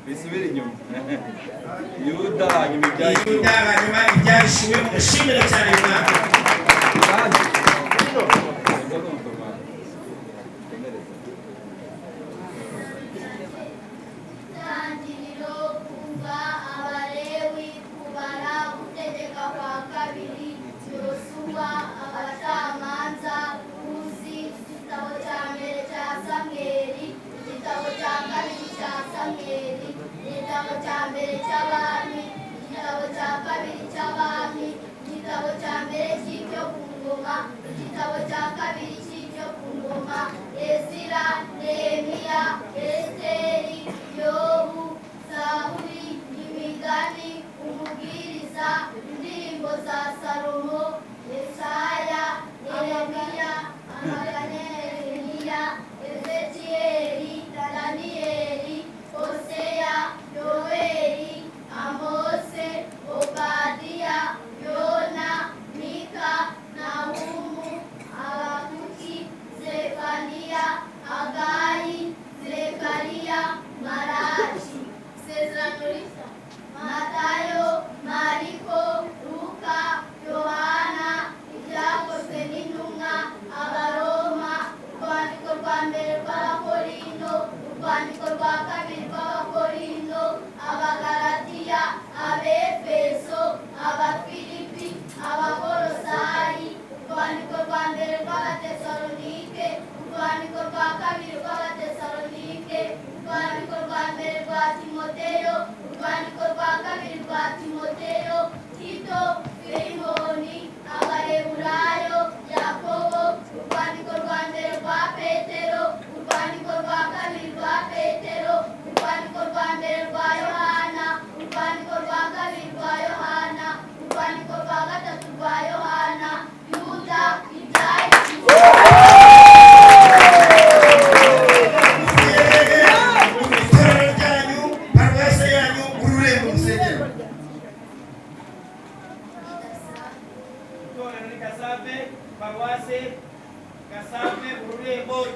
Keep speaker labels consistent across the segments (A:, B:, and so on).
A: bisubire inyuma yuda hanyuma
B: ibyashiwe mushimira cyane Imana.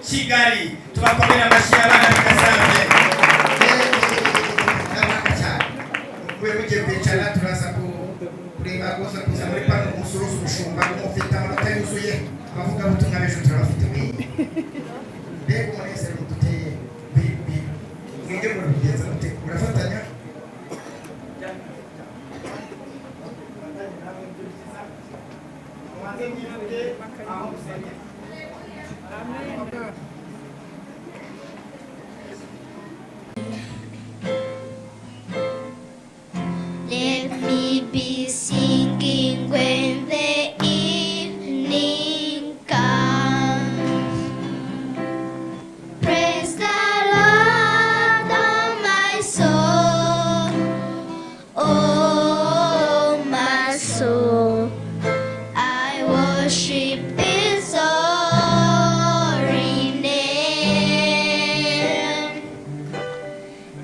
B: Kigali tubakomera amashyi abana b'Gasave mwe mugiye kwicara turaza kureba gusa kuza muri pano umusuruzi umushumba ufite amanota yuzuye abavuga ubutumwa b'ejo turabafite mbega umunezero duteye mwige murabigenza mute murafatanya
C: Let me be singing when the evening comes. Praise the Lord, oh my soul, oh my soul. I worship His holy name.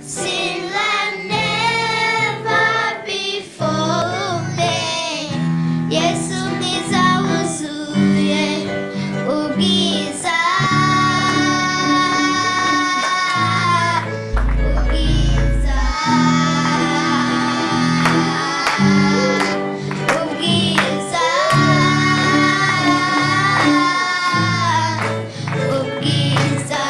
C: Sing like never before. Yesu mwiza wuzuye ubwiza, ubwiza, ubwiza, ubwiza.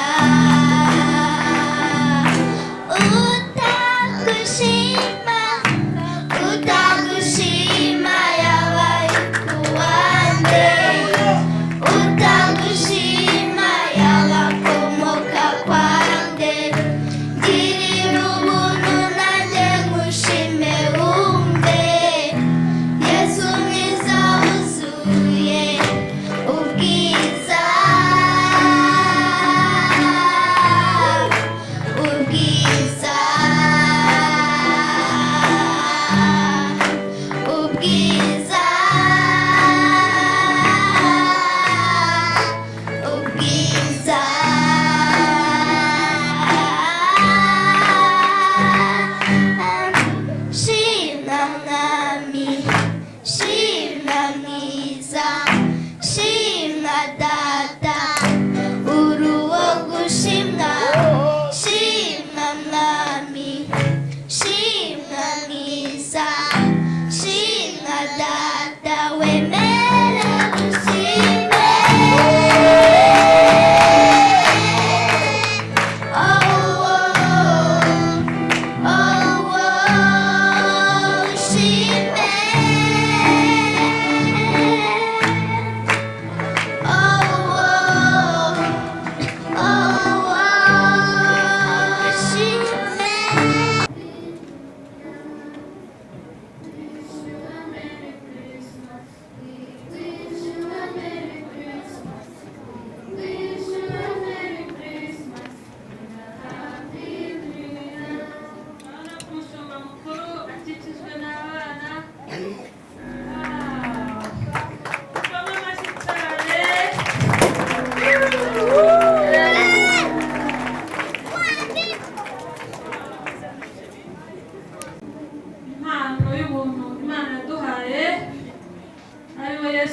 C: Utagushima, utagushima yabaye kuwande, utagushima yabakomoka kwande. Girira ubuntu nanjye ngushime wumve. Yesu mwiza wuzuye ubwiza, ubwiza, ubwiza, ubwiza. Shima mwami,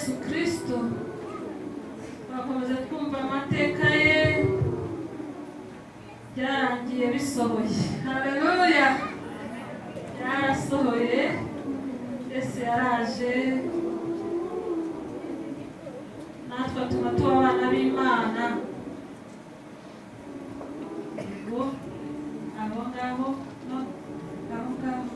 D: Yesu Kristo bakomeza twumva amateka ye byarangiye bisohoye. Haleluya, byarasohoye. Yesu yaraje natwe tuba tuba abana b'Imana. Yego abo ngabo no abo ngabo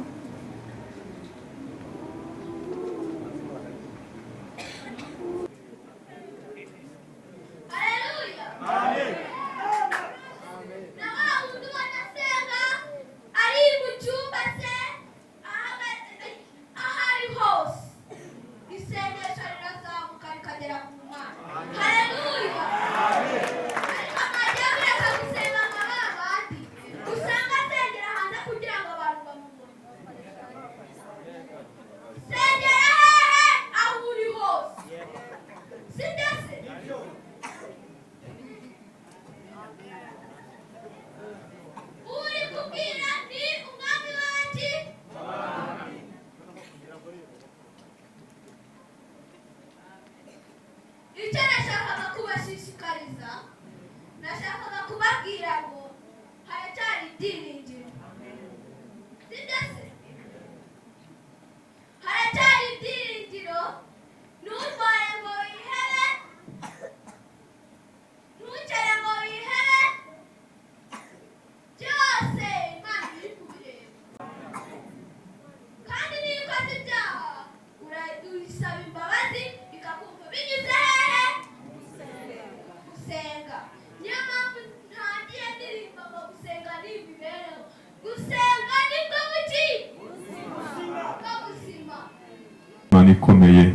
E: ikomeye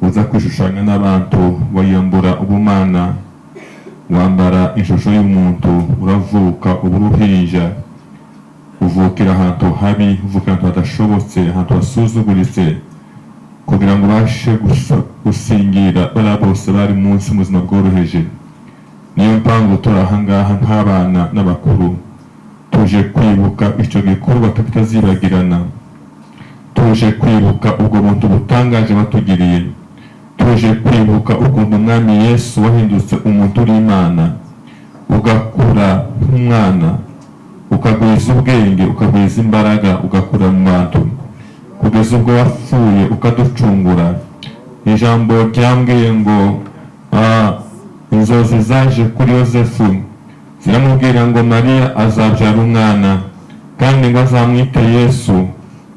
E: uza kwishushanya n'abantu bayambura ubumana, wambara ishusho y'umuntu, uravuka uburuhinja, uvukira ahantu habi, uvukira ahantu hadashobotse, ahantu hasuzuguritse, kugira ngo ubashe gusingira bariya bose bari munsi mu buzima bworoheje. Niyo mpamvu turi ahangaha nk'abana n'abakuru, tuje kwibuka icyo gikorwa tutazibagirana, tuje kwibuka ubwo buntu butangaje batugiriye, tuje kwibuka ukuntu umwami Yesu wahindutse umuntu uri Imana, ugakura nk'umwana, ukagwiza ubwenge, ukagwiza imbaraga, ugakura mu bantu kugeza ubwo wapfuye ukaducungura. Ijambo ryambwiye ngo inzozi zaje kuri Yosefu ziramubwira ngo Mariya azabyara umwana kandi ngo azamwite Yesu,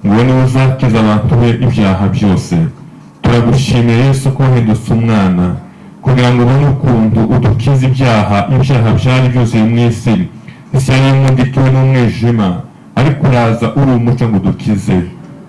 E: ngo niwe uzakiza abantu be ibyaha byose. Turagushimiye Yesu ko wahindutse umwana kugira ngo ubone ukuntu udukiza ibyaha byari byuzuye mu isi. Isi yari imundikiwe n'umwijima, ariko uraza uri umucyo ngo udukize.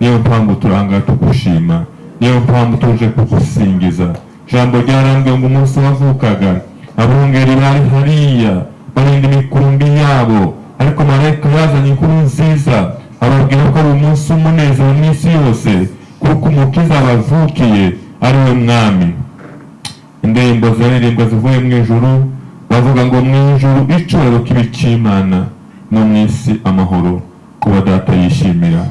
E: Niyo mpamvu turanga tugushima, niyo mpamvu tuje kugusingiza. Ijambo ryarambwiye ngo umunsi wavukaga abungeri bari hariya barinda imikumbi yabo, ariko marayika yazanye inkuru nziza ababwira ko ari umunsi w'umunezero mu isi yose, kuko umukiza abavukiye ari we mwami. Indirimbo zaririmbwa zivuye mu ijuru, bavuga ngo mu ijuru icyubahiro kibe cy'Imana, no mu isi amahoro kuba data yishimira.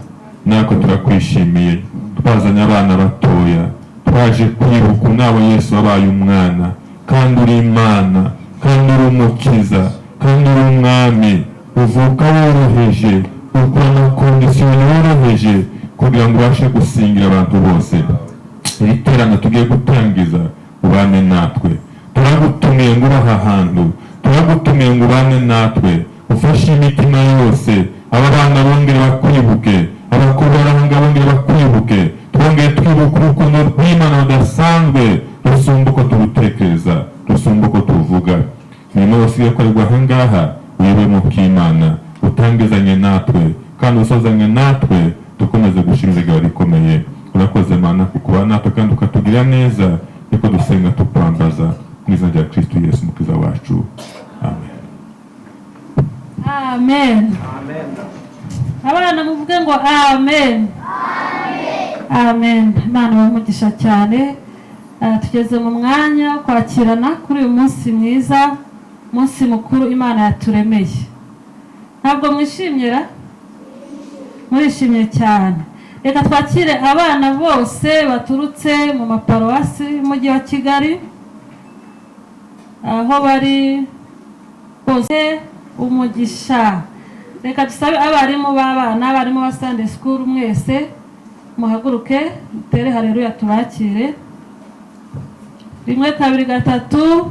E: Natwe turakwishimiye, twazanye abana batoya, twaje kwibuka nawe Yesu wabaye umwana, kandi uri Imana, kandi uri umukiza, kandi uri umwami, uvuka woroheje, ukora amakondisiyo yoroheje kugira ngo ubashe gusingira abantu bose. Iri terana tugiye gutangiza ubane natwe, turagutumiye ngo uraha hantu, turagutumiye ngo ubane natwe, ufashe imitima yose. Aba bana bongere bakwibuke, abakuru barahanga bongere bakwibuke, twongere twibuke urukundo rw'Imana rudasanzwe, rusumba uko turutekereza, rusumba uko tuvuga. Imirimo yose ikorerwa ahangaha wibe mu k'Imana, utangizanye natwe kandi usozanye natwe, dukomeze gushira inzira rikomeye. Urakoze Mana kukuba natwe kandi ukatugirira neza, niko dusenga tukwambaza mu izina rya Kristo Yesu umukiza wacu, amen.
D: Amen. Abana muvuge ngo amen. Amen. Imana bamugisha cyane. Tugeze mu mwanya kwakirana kuri uyu munsi mwiza, munsi mukuru Imana yaturemeye. Ntabwo mwishimye ra? Murishimye cyane. reka twakire abana bose baturutse mu maparuwasi y'umujyi wa Kigali aho bari bose umugisha. Reka dusabe abarimu b'abana, abarimu ba Sunday school mwese muhaguruke mutere haleluya tubakire. 1 2 3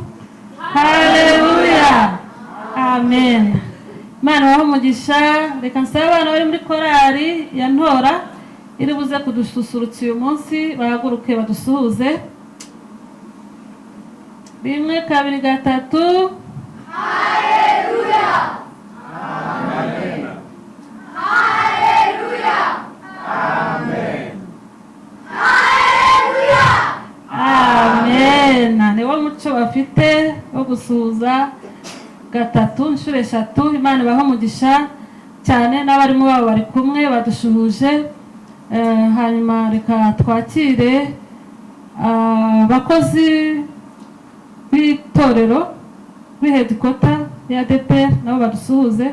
D: haleluya, amen. Imana waho umugisha. Reka nsabe abana bari muri korali ya Ntora iri buze kudususurutsa uyu munsi bahaguruke badusuhuze. 1 2 3 haleluya, amen. Haleluya, amen. Haleluya, amen. Niwo muco bafite wo gusuhuza gatatu inshuro 3. Imana ibahe umugisha cyane, n'abarimu babo bari kumwe badushuhuje. Hanyuma reka twakire abakozi b'itorero kuri headquarter ya ADEPR nabo badusuhuze.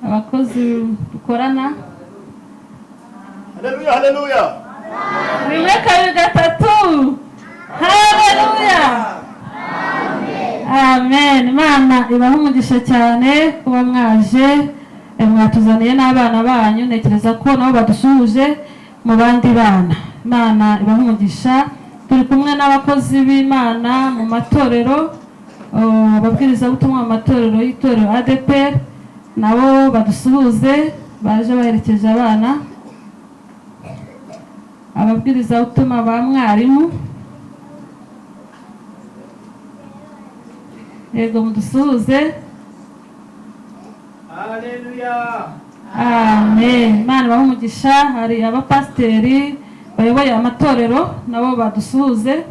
D: Abakozi dukorana.
F: Haleluya, haleluya.
D: 1 2 3 haleluya, amen. Imana ibahe umugisha cyane kuba mwaje mwatuzaniye n'abana banyu. Ntekereza ko nabo badusuhuje mu bandi bana. Imana ibahe umugisha. Turi kumwe n'abakozi b'Imana mu matorero, ababwiriza butumwa mu matorero y'itorero ADEPR nabo badusuhuze, baje baherekeje abana. Ababwiriza butumwa ba mwarimu, yego mudusuhuze.
F: Haleluya,
D: amen. Imana ibahe umugisha. Hari abapasiteri bayoboye amatorero nabo badusuhuze.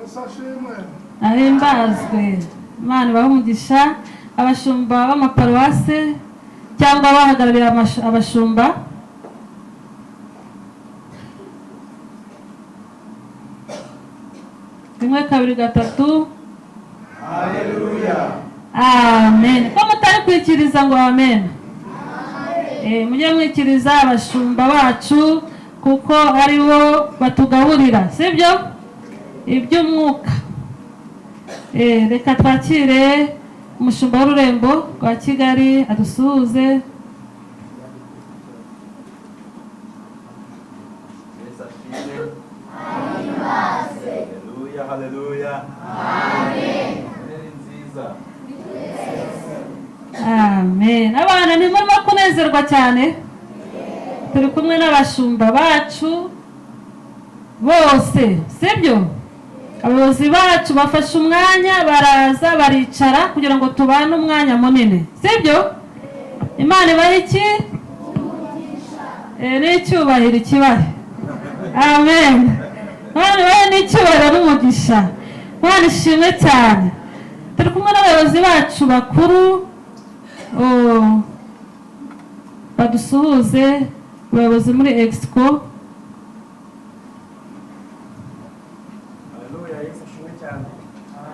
F: Yesu ashimwe.
D: Ahimbazwe. Imana ibahe umugisha. Abashumba b'amaparuwase cyangwa bahagarariye abashumba, rimwe kabiri gatatu
F: Haleluya,
D: amen. Ko mutari kwikiriza ngo amen? Mujye mwikiriza abashumba bacu kuko ari bo batugaburira, sibyo? Iby'umwuka. Reka twakire umushumba w'ururembo rwa Kigali adusuhuze.
A: Haleluya, haleluya, amen.
D: Amen. Abana ntimurimo kunezerwa cyane? Turi kumwe n'abashumba bacu bose, sibyo? Abayobozi bacu bafashe umwanya baraza baricara kugira ngo tubane umwanya munini, sibyo? Imana ibahe iki? N'icyubahiro ikibahe. Amen. Imana ibahe n'icyubahiro n'umugisha. Imana ishimwe cyane. Turi kumwe n'abayobozi bacu bakuru badusuhuze, abayobozi muri Exco.
F: haleluya. Yesu ashimwe cyane.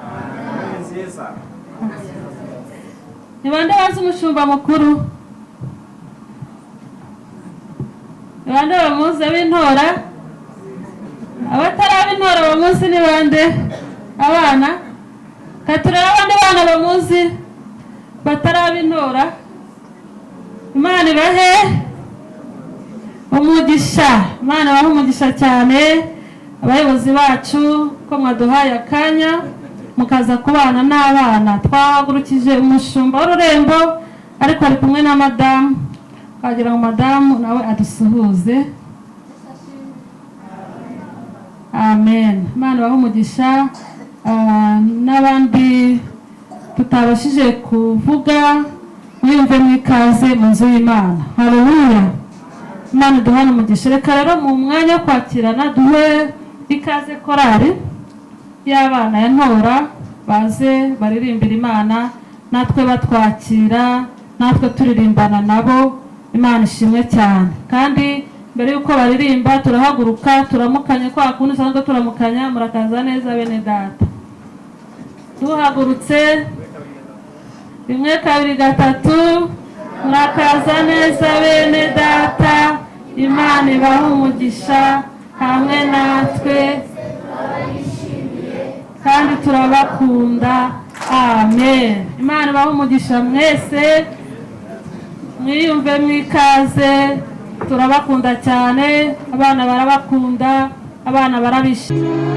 F: Amen. Nziza.
D: Ni bande bazi umushumba mukuru? Ni bande bamuzi ab'intora? Abatari ab'intora bamuzi ni bande? Abana? Katurera abandi bana bamuzi batari ab'intora. Imana ibahe umugisha. Imana ibahe umugisha cyane. Abayobozi bacu ko mwaduhaye akanya mukaza kubana n'abana. Twahagurukije umushumba w'ururembo ariko ari kumwe na madamu, wagira ngo madamu nawe adusuhuze. Amen. Imana ibahe umugisha. N'abandi tutabashije kuvuga mwiyumve mwikaze mu nzu y'Imana. Haleluya. Imana iduhane umugisha. Reka rero mu mwanya wo kwakirana duhe ikaze korali y'abana ya Ntora baze baririmbira Imana, natwe batwakira, natwe turirimbana nabo. Imana ishimwe cyane. Kandi mbere yuko baririmba turahaguruka turamukanye kwa kundi usanzwe turamukanya. Murakaza neza bene data. Duhagurutse rimwe kabiri gatatu murakaza neza bene data Imana ibahe umugisha hamwe natwe kandi turabakunda amen. Imana ibahe umugisha mwese mwiyumve mwikaze turabakunda cyane abana barabakunda abana barabishimira.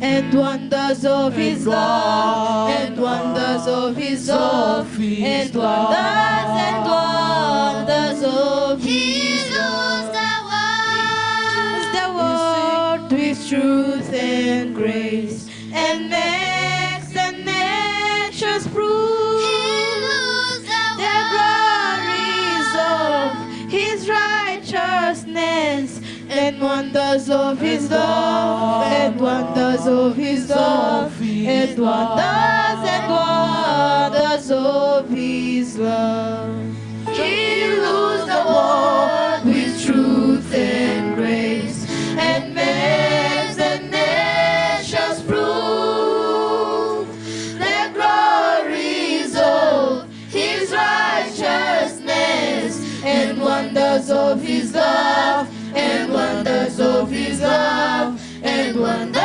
G: and wonders of his love, and wonders of his love, and wonders of his love. The world with truth and grace, and makes the nations prove the glories of his righteousness, and wonders of his love, and wonders of his love, and wonders of his love. He rules the world with truth and grace, and makes the nations prove the glories of his righteousness, and wonders of his love, and wonders of his love, and wonders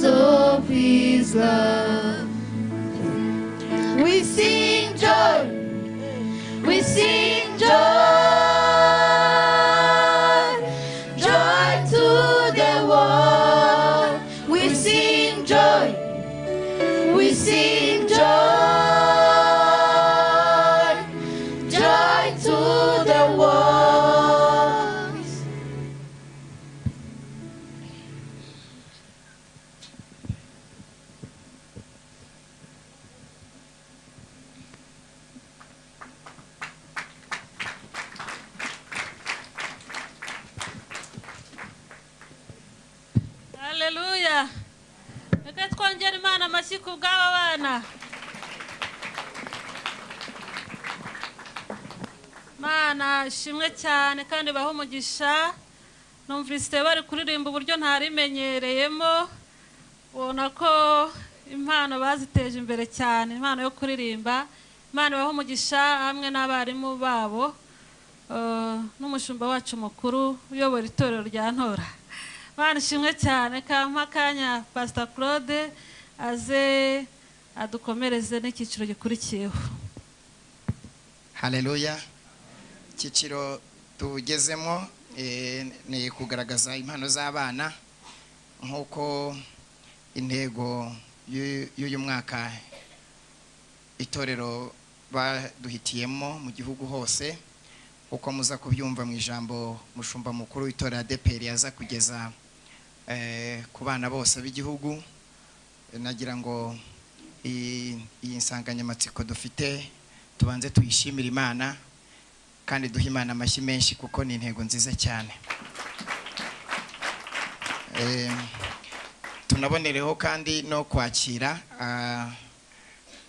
G: of his love. We sing joy, we sing joy, joy to the world. We sing joy, we sing joy, joy to the world.
D: Haleluya. Reka twongere Imana amashyi ku bw'aba bana. Mana ishimwe cyane kandi baho umugisha. Numvise bari kuririmba uburyo ntarimenyereyemo. Ubona ko impano baziteje imbere cyane, impano yo kuririmba. Imana baho umugisha hamwe n'abarimu babo. N'umushumba wacu mukuru uyobora itorero rya Ntora. Mana ishimwe cyane kampa kanya Pastor Claude aze adukomereze n'icyiciro gikurikiyeho.
B: Haleluya. Icyiciro tugezemo ni kugaragaza impano z'abana nk'uko intego y'uyu mwaka itorero baduhitiyemo mu gihugu hose, uko muza kubyumva mu ijambo Umushumba mukuru w'itorero ADEPR yaza kugeza ku bana bose b'igihugu. Nagira ngo iyi nsanganyamatsiko dufite tubanze tuyishimira Imana kandi duhe Imana amashyi menshi kuko ni intego nziza cyane. Tunabonereho kandi no kwakira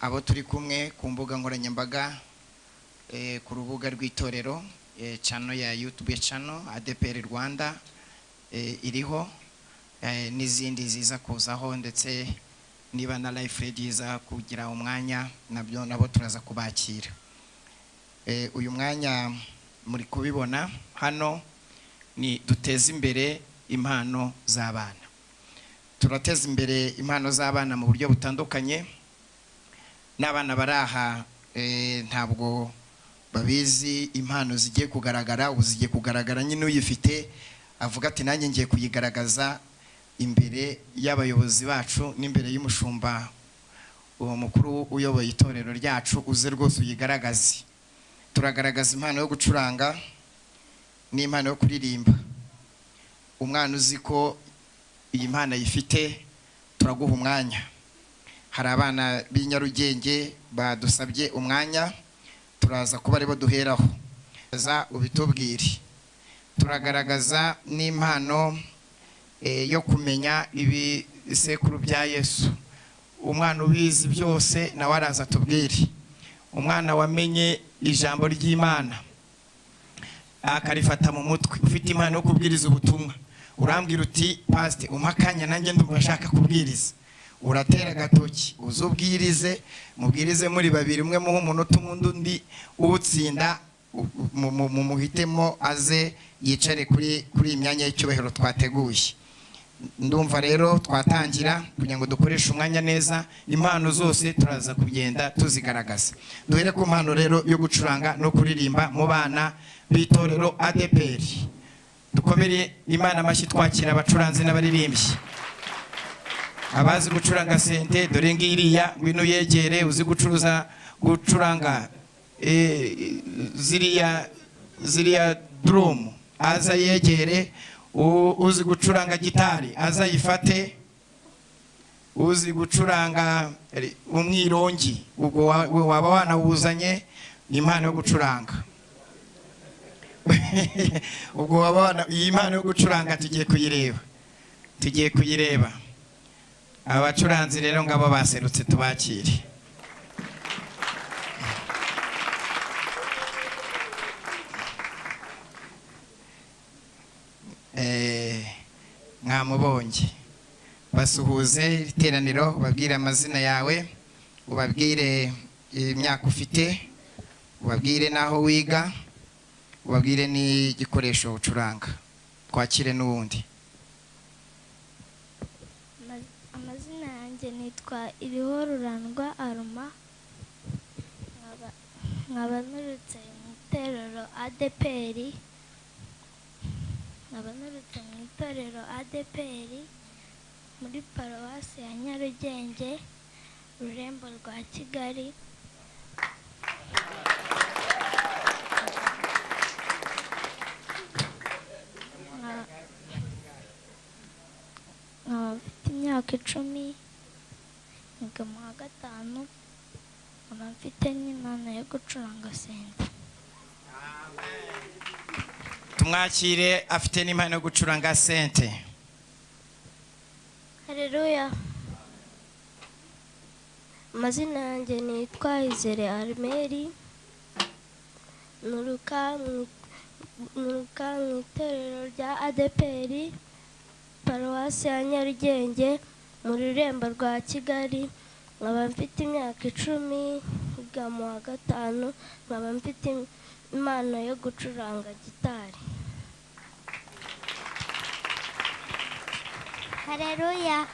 B: abo turi kumwe ku mbuga nkoranyambaga, ku rubuga rw'itorero, channel ya YouTube channel ADEPR Rwanda iriho, n'izindi ziza kuzaho, ndetse niba na live readiza kugira umwanya nabo turaza kubakira. Uyu mwanya muri kubibona hano ni duteza imbere impano z'abana. Turateza imbere impano z'abana mu buryo butandukanye. N'abana baraha ntabwo babizi impano zigiye kugaragara, ubu zigiye kugaragara. Nyine uyifite avuga ati nanjye ngiye kuyigaragaza imbere y'abayobozi bacu n'imbere y'umushumba uwo mukuru uyoboye itorero ryacu, uze rwose uyigaragaze. Turagaragaza impano yo gucuranga n'impano yo kuririmba. Umwana uzi ko iyi mpano ayifite turaguha umwanya. Hari abana b'i Nyarugenge badusabye umwanya, turaza kuba aribo duheraho. Ubitubwire. Turagaragaza n'impano yo kumenya ibisekuru bya Yesu. Umwana ubizi byose nawe araza tubwire. Umwana wamenye ijambo ry'Imana akarifata mu mutwe, ufite impano yo kubwiriza ubutumwa, urambwira uti pastor umakanya nanjye ndumva nshaka kubwiriza, uratera gatoki uzubwirize, mubwirize muri babiri, umwe muho umunota undi utsinda muhitemo aze yicare kuri imyanya y'icyubahiro twateguye. Ndumva rero twatangira kugira ngo dukoreshe umwanya neza. Impano zose turaza kugenda tuzigaragaza. Duhere ku mpano rero yo gucuranga no kuririmba mu bana b'itorero ADEPR. Dukomere Imana amashyi twakira abacuranzi n'abaririmbyi. Abazi gucuranga sente dore ngiriya, ngwino yegere. Uzi gucuranga ziriya drum aza yegere. Uzi gucuranga gitari aza yifate. Uzi gucuranga umwirongi ubwo waba wanawuzanye impano yo gucuranga. Ubwo waba iyi mpano yo gucuranga tugiye kuyireba. Abacuranzi rero ngabo baserutse tubakire. Mwamubonye basuhuze iteraniro, ubabwire amazina yawe, ubabwire imyaka ufite, ubabwire naho wiga, ubabwire n'igikoresho ucuranga. Twakire n'ubundi.
C: Amazina yanjye nitwa Iriho Rurandwa Aruma, nkaba nturutse mu itorero ADEPR, muri paruwasi ya Nyarugenge, Rurembo rwa Kigali. Nkaba mfite imyaka 10, niga mu wa 5, nkaba mfite n'impano yo gucuranga sente.
B: Tumwakire afite n'impano yo gucuranga sente.
C: Haleluya. Amazina yanjye nitwa Izere Armeri, nuruka mu itorero rya ADEPR, paruwasi ya Nyarugenge, mu Rurembo rwa Kigali. Nkaba mfite imyaka 10, niga mu wa 5, nkaba mfite impano yo gucuranga gitari. Haleluya.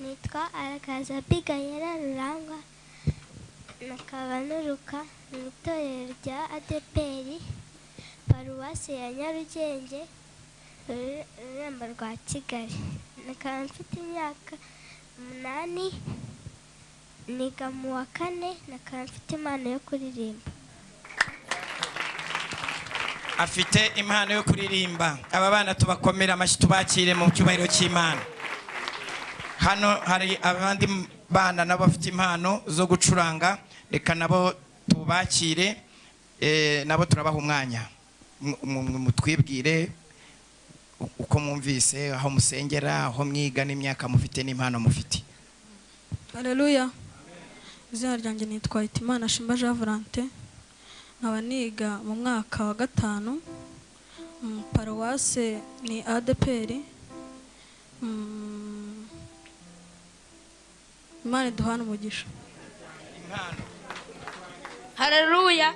C: Nitwa Arakaza Bigayera Rurangwa, nakaba nuruka mu itorero rya ADEPR, paruwasi ya Nyarugenge, Rurembo rwa Kigali. nakaba mfite imyaka 8, niga mu wa 4, nakaba mfite impano yo kuririmba.
B: afite impano yo kuririmba. Aba bana tubakomera amashyi tubakire mu cyubahiro cy'Imana. Hano hari abandi bana nabo bafite impano zo gucuranga, reka nabo tubakire, nabo turabaha umwanya mutwibwire uko mwumvise, aho musengera, aho mwiga, n'imyaka mufite n'impano mufite.
H: Haleluya. Izina ryanjye nitwa Impano Jean Valentin, nkaba niga mu mwaka wa 5, paruwase ni ADEPR. Imana duhana umugisha.
B: Impano.
H: Haleluya.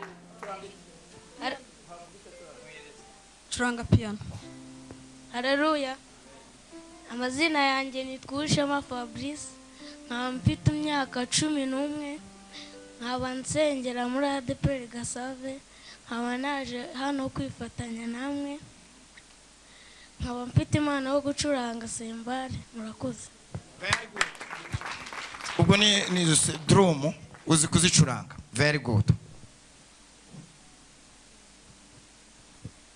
H: Curanga piano.
C: Haleluya. Amazina yanjye nitwa Umushumba Fabrice, nkaba mfite imyaka 11, nkaba nsengera muri ADEPR Gasave, nkaba naje hano kwifatanya namwe, nkaba mfite impano yo gucuranga sembare. Murakoze.
B: Very good. Ubwo ni drum uzi kuzicuranga. Very good.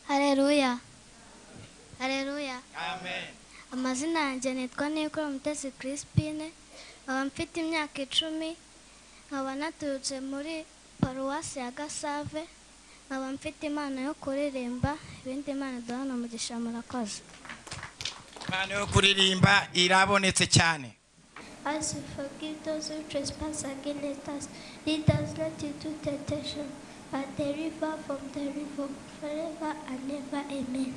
C: Haleluya. Haleluya.
B: Amen.
C: Amazina yanjye nitwa Niba Mutesi Crispine, nkaba mfite imyaka 10, nkaba naturutse muri paruwasi ya Gasave, nkaba mfite impano yo kuririmba, ibindi Imana duhana umugisha. Murakoze.
B: Impano yo kuririmba irabonetse cyane.
C: As we forgive those who trespass against us, lead us not into temptation, but deliver from the evil, forever and ever. Amen.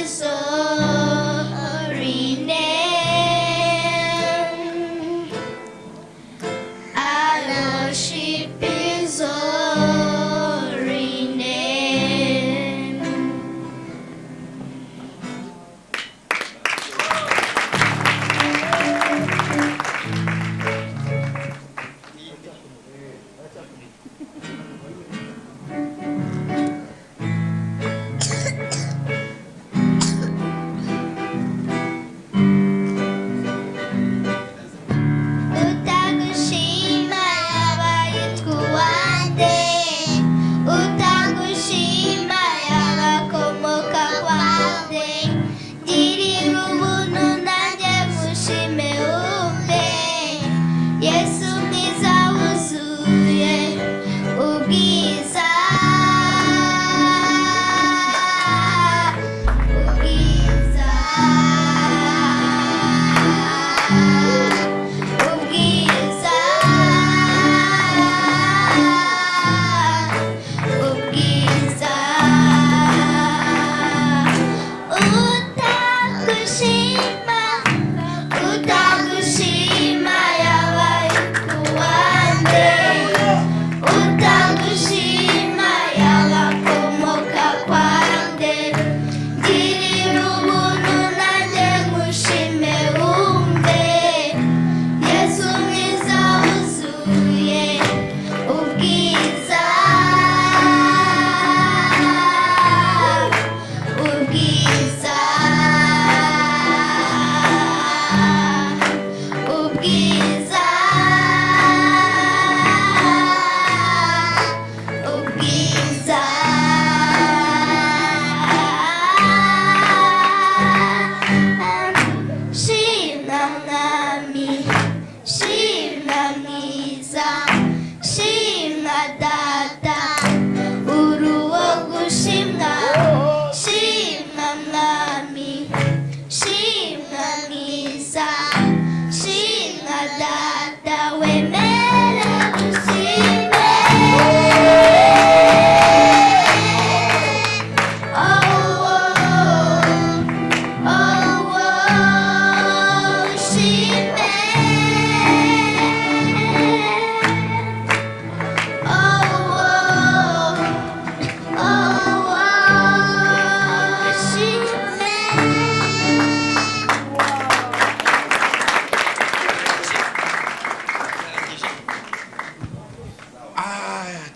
G: His holy name. I worship His holy name. Utagushima yabayitwa uwande, utagushima yabakomoka kwande, girira ubuntu nanjye mushime wumve, Yesu mwiza wuzuye ubwiza, ubwiza, ubwiza, ubwiza, utagushima, utagushima yabayitwa uwande, utagushima yabakomoka kwande, girira ubuntu nanjye ngushime wumve, Yesu mwiza wuzuye ubwiza, ubwiza, ubwiza, ubwiza, shimwa mwami, shimwa mwiza, shimwa data, uri uwo gushimwa, shimwa mwami, shimwa mwiza, shimwa data, wemere gushime. Oh, oh, oh, shime.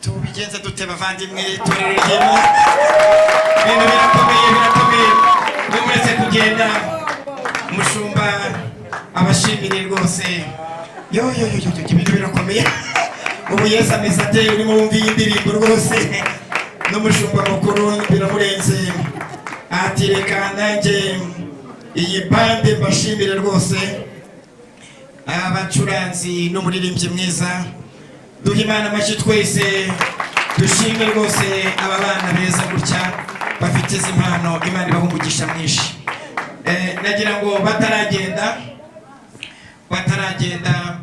B: tubigenze dute bavandimwe, turereyemo ibintu birakomeye, birakomeye. Muretse kugenda umushumba abashimire rwose, yo ibintu birakomeye. Ubu Yesu ameze ate? urimo wumva iyi ndirimbo rwose, n'umushumba mukuru biramurenze, ati reka nanjye iyi bande mbashimire rwose, abacuranzi n'umuririmbyi mwiza. Duhe Imana amashyi twese, dushime rwose aba bana beza gutya bafite izi mpano, Imana ibaha umugisha mwinshi. Nagira ngo bataragenda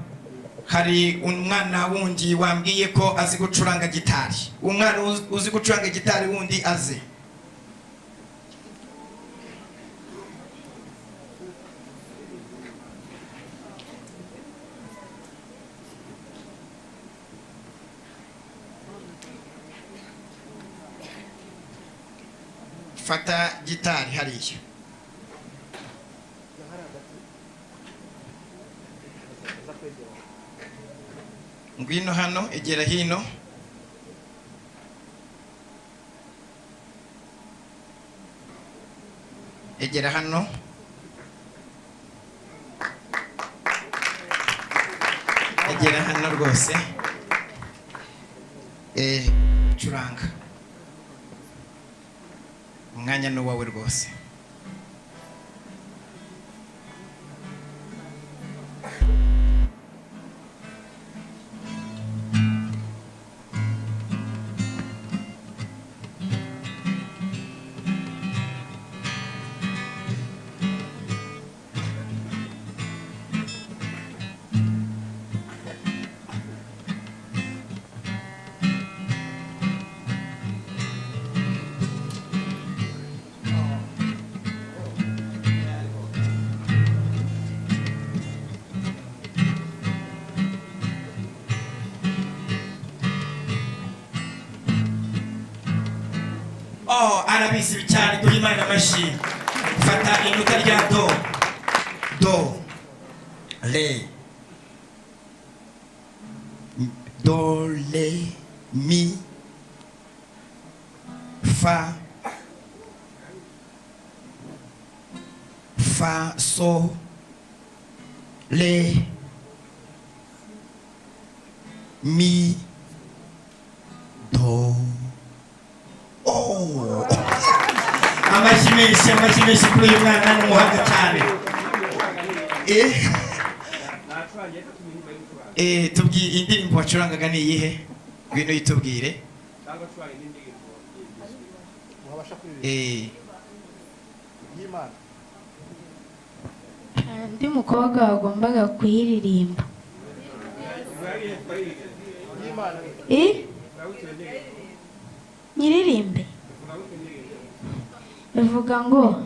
B: hari umwana wundi wambwiye ko azi gucuranga gitari. Umwana uzi gucuranga gitari wundi aze. Fata gitari hariya. Ngwino hano, egera hino. Egera hano. Egera hano rwose. Curanga. Umwanya ni uwawe rwose. arabizi cyane duha Imana amashyi. Fata inota rya do re do re mi fa so le mi do. Oh, amashyi kuri uyu mwana n'umuhanga cyane. Tubwiye indirimbo wacurangaga ni iyihe? Ngwino yitubwire.
G: Ndi mukobwa wagombaga kuyiririmba. Nyiririmbe bivuga ngo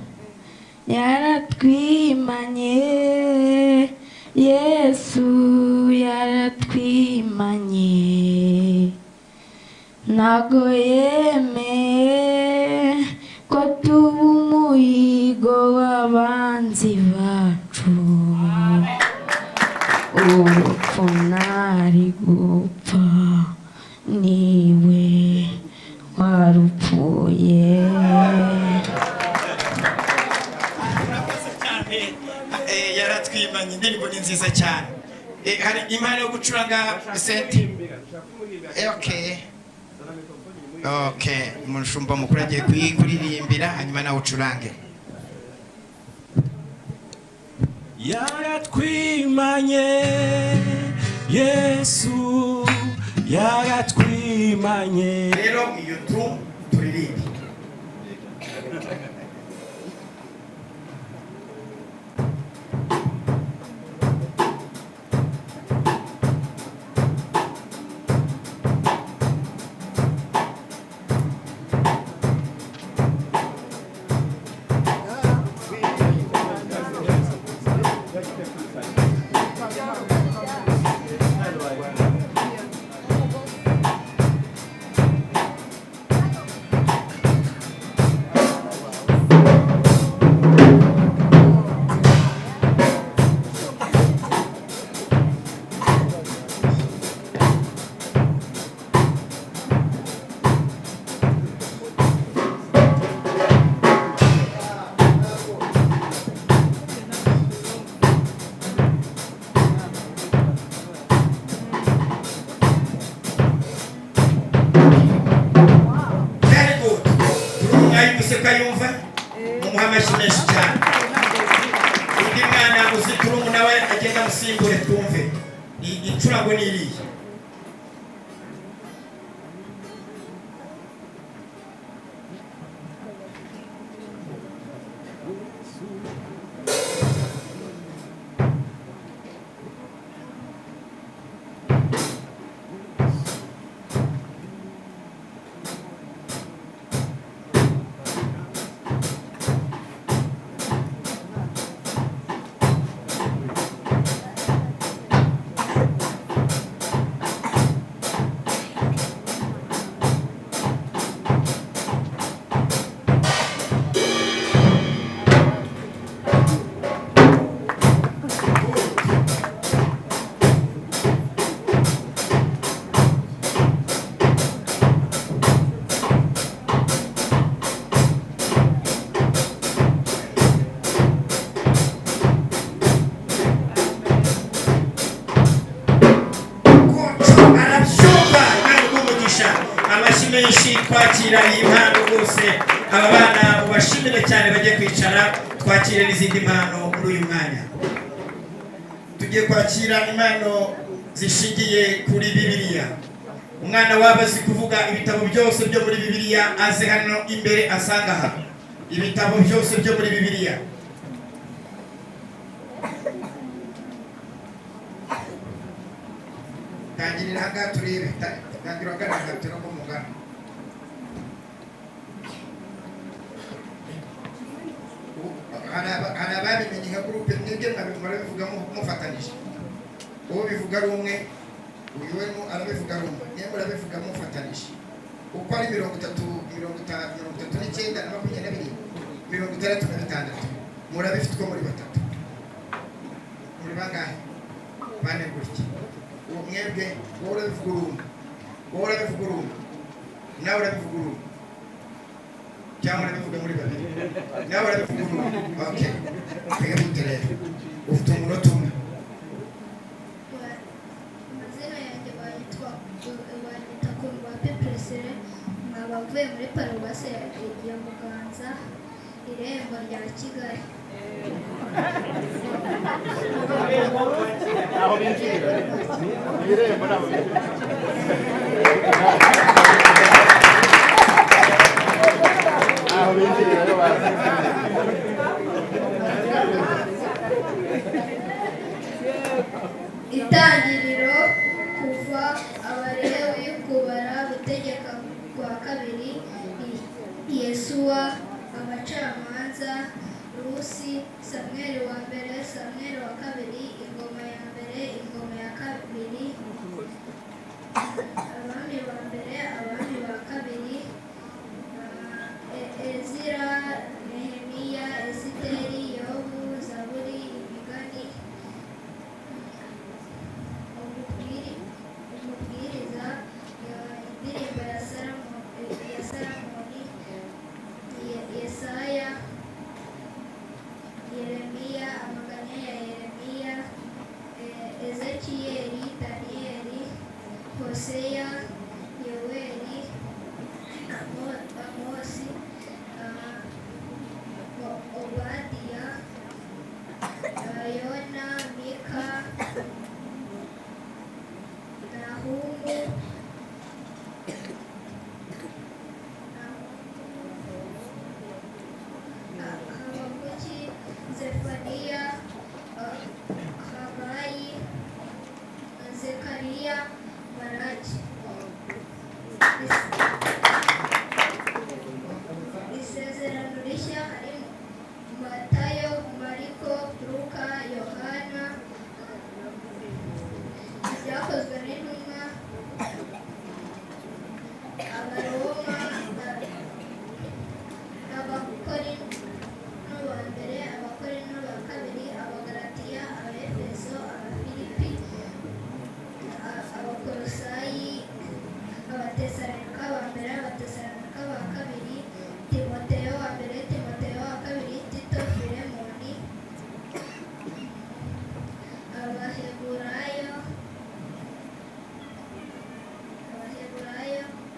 G: yaratwimanye, Yesu yaratwimanye, ntago yemeye ko tuba umuhigo w'abanzi bacu. Urupfu ntari gupfa niwe warupfuye.
B: Yaratwimanye, indirimbo ni nziza cyane. Hari impano yo gucuranga sente. Okay, umushumba mukuru agiye kuririmbira hanyuma nawe ucurange.
I: Yaratwimanye, Yesu yaratwimanye.
B: Rero iyo turirimbe. Musimbure twumve icurango niriye. Kwakira impano rwose aba bana ubashimire cyane bajye kwicara twakire n'izindi mpano muri uyu mwanya. Tugiye kwakira impano zishingiye kuri Bibiliya. Umwana wabazi kuvuga ibitabo byose byo muri Bibiliya aze hano imbere asanga aha ibitabo byose byo muri Bibiliya. Tangirira hanga turebe tangirira hanga turako mugana. Ana babimenye nka groupe mwebwe mwabimara bivuga mufatanije. Uwo bivuga rumwe uyu we arabivuga rumwe, niyo murabivuga mufatanije. uko ari 30, 39 na 22, 66 murabifite uko muri batatu, muri bangahe? Bane gutya. Uwo mwebwe wowe urabivuga urumva, nawe urabivuga urumva, cyangwa urabivuga muri babiri, nawe urabivuga urumva. Okay, twige muterere, ufite umunota umwe.
C: Amazina yanjye bayita kuri nkaba muri paruwasi ya Muganza, irembo rya Kigali.
A: aho binjirira irembo nabo aho binjirira yo bazi
C: Itangiriro, kuva, Abalewi, kubara, gutegeka kwa kabiri, Yesuwa, abacamanza, Rusi, Samweli wa mbere, Samweli wa kabiri, ingoma ya mbere, ingoma ya kabiri, abami ba mbere, abami ba kabiri, Ezira, Nehemiya, Esiteri, Yobu, Zaburi, imigani, umubwiriza, indirimbo ya Salamoni, Yesaya, Yeremiya, amaganya ya Yeremiya, Ezekiyeli, Daniyeli, Hoseya, Yoweli, Amosi, Obadiya, Yona, Mika, Nahumu, Habakuki, Zefaniya, Habayi, Zekariya, Malaki. Isezerano rishya harimo Matayo, Mariko, Luka, Yohana, ibyakozwe n'intumwa, Abaroma, Abakorinto ba mbere, Abakorinto ba kabiri, Abagalatiya, Abefeso, Abafilipi, Abakolosayi, Abatesalonika ba mbere, Abatesalonika ba kabiri, Timoteyo wa mbere, Timoteyo wa kabiri, Tito, Filemoni, Abaheburayo,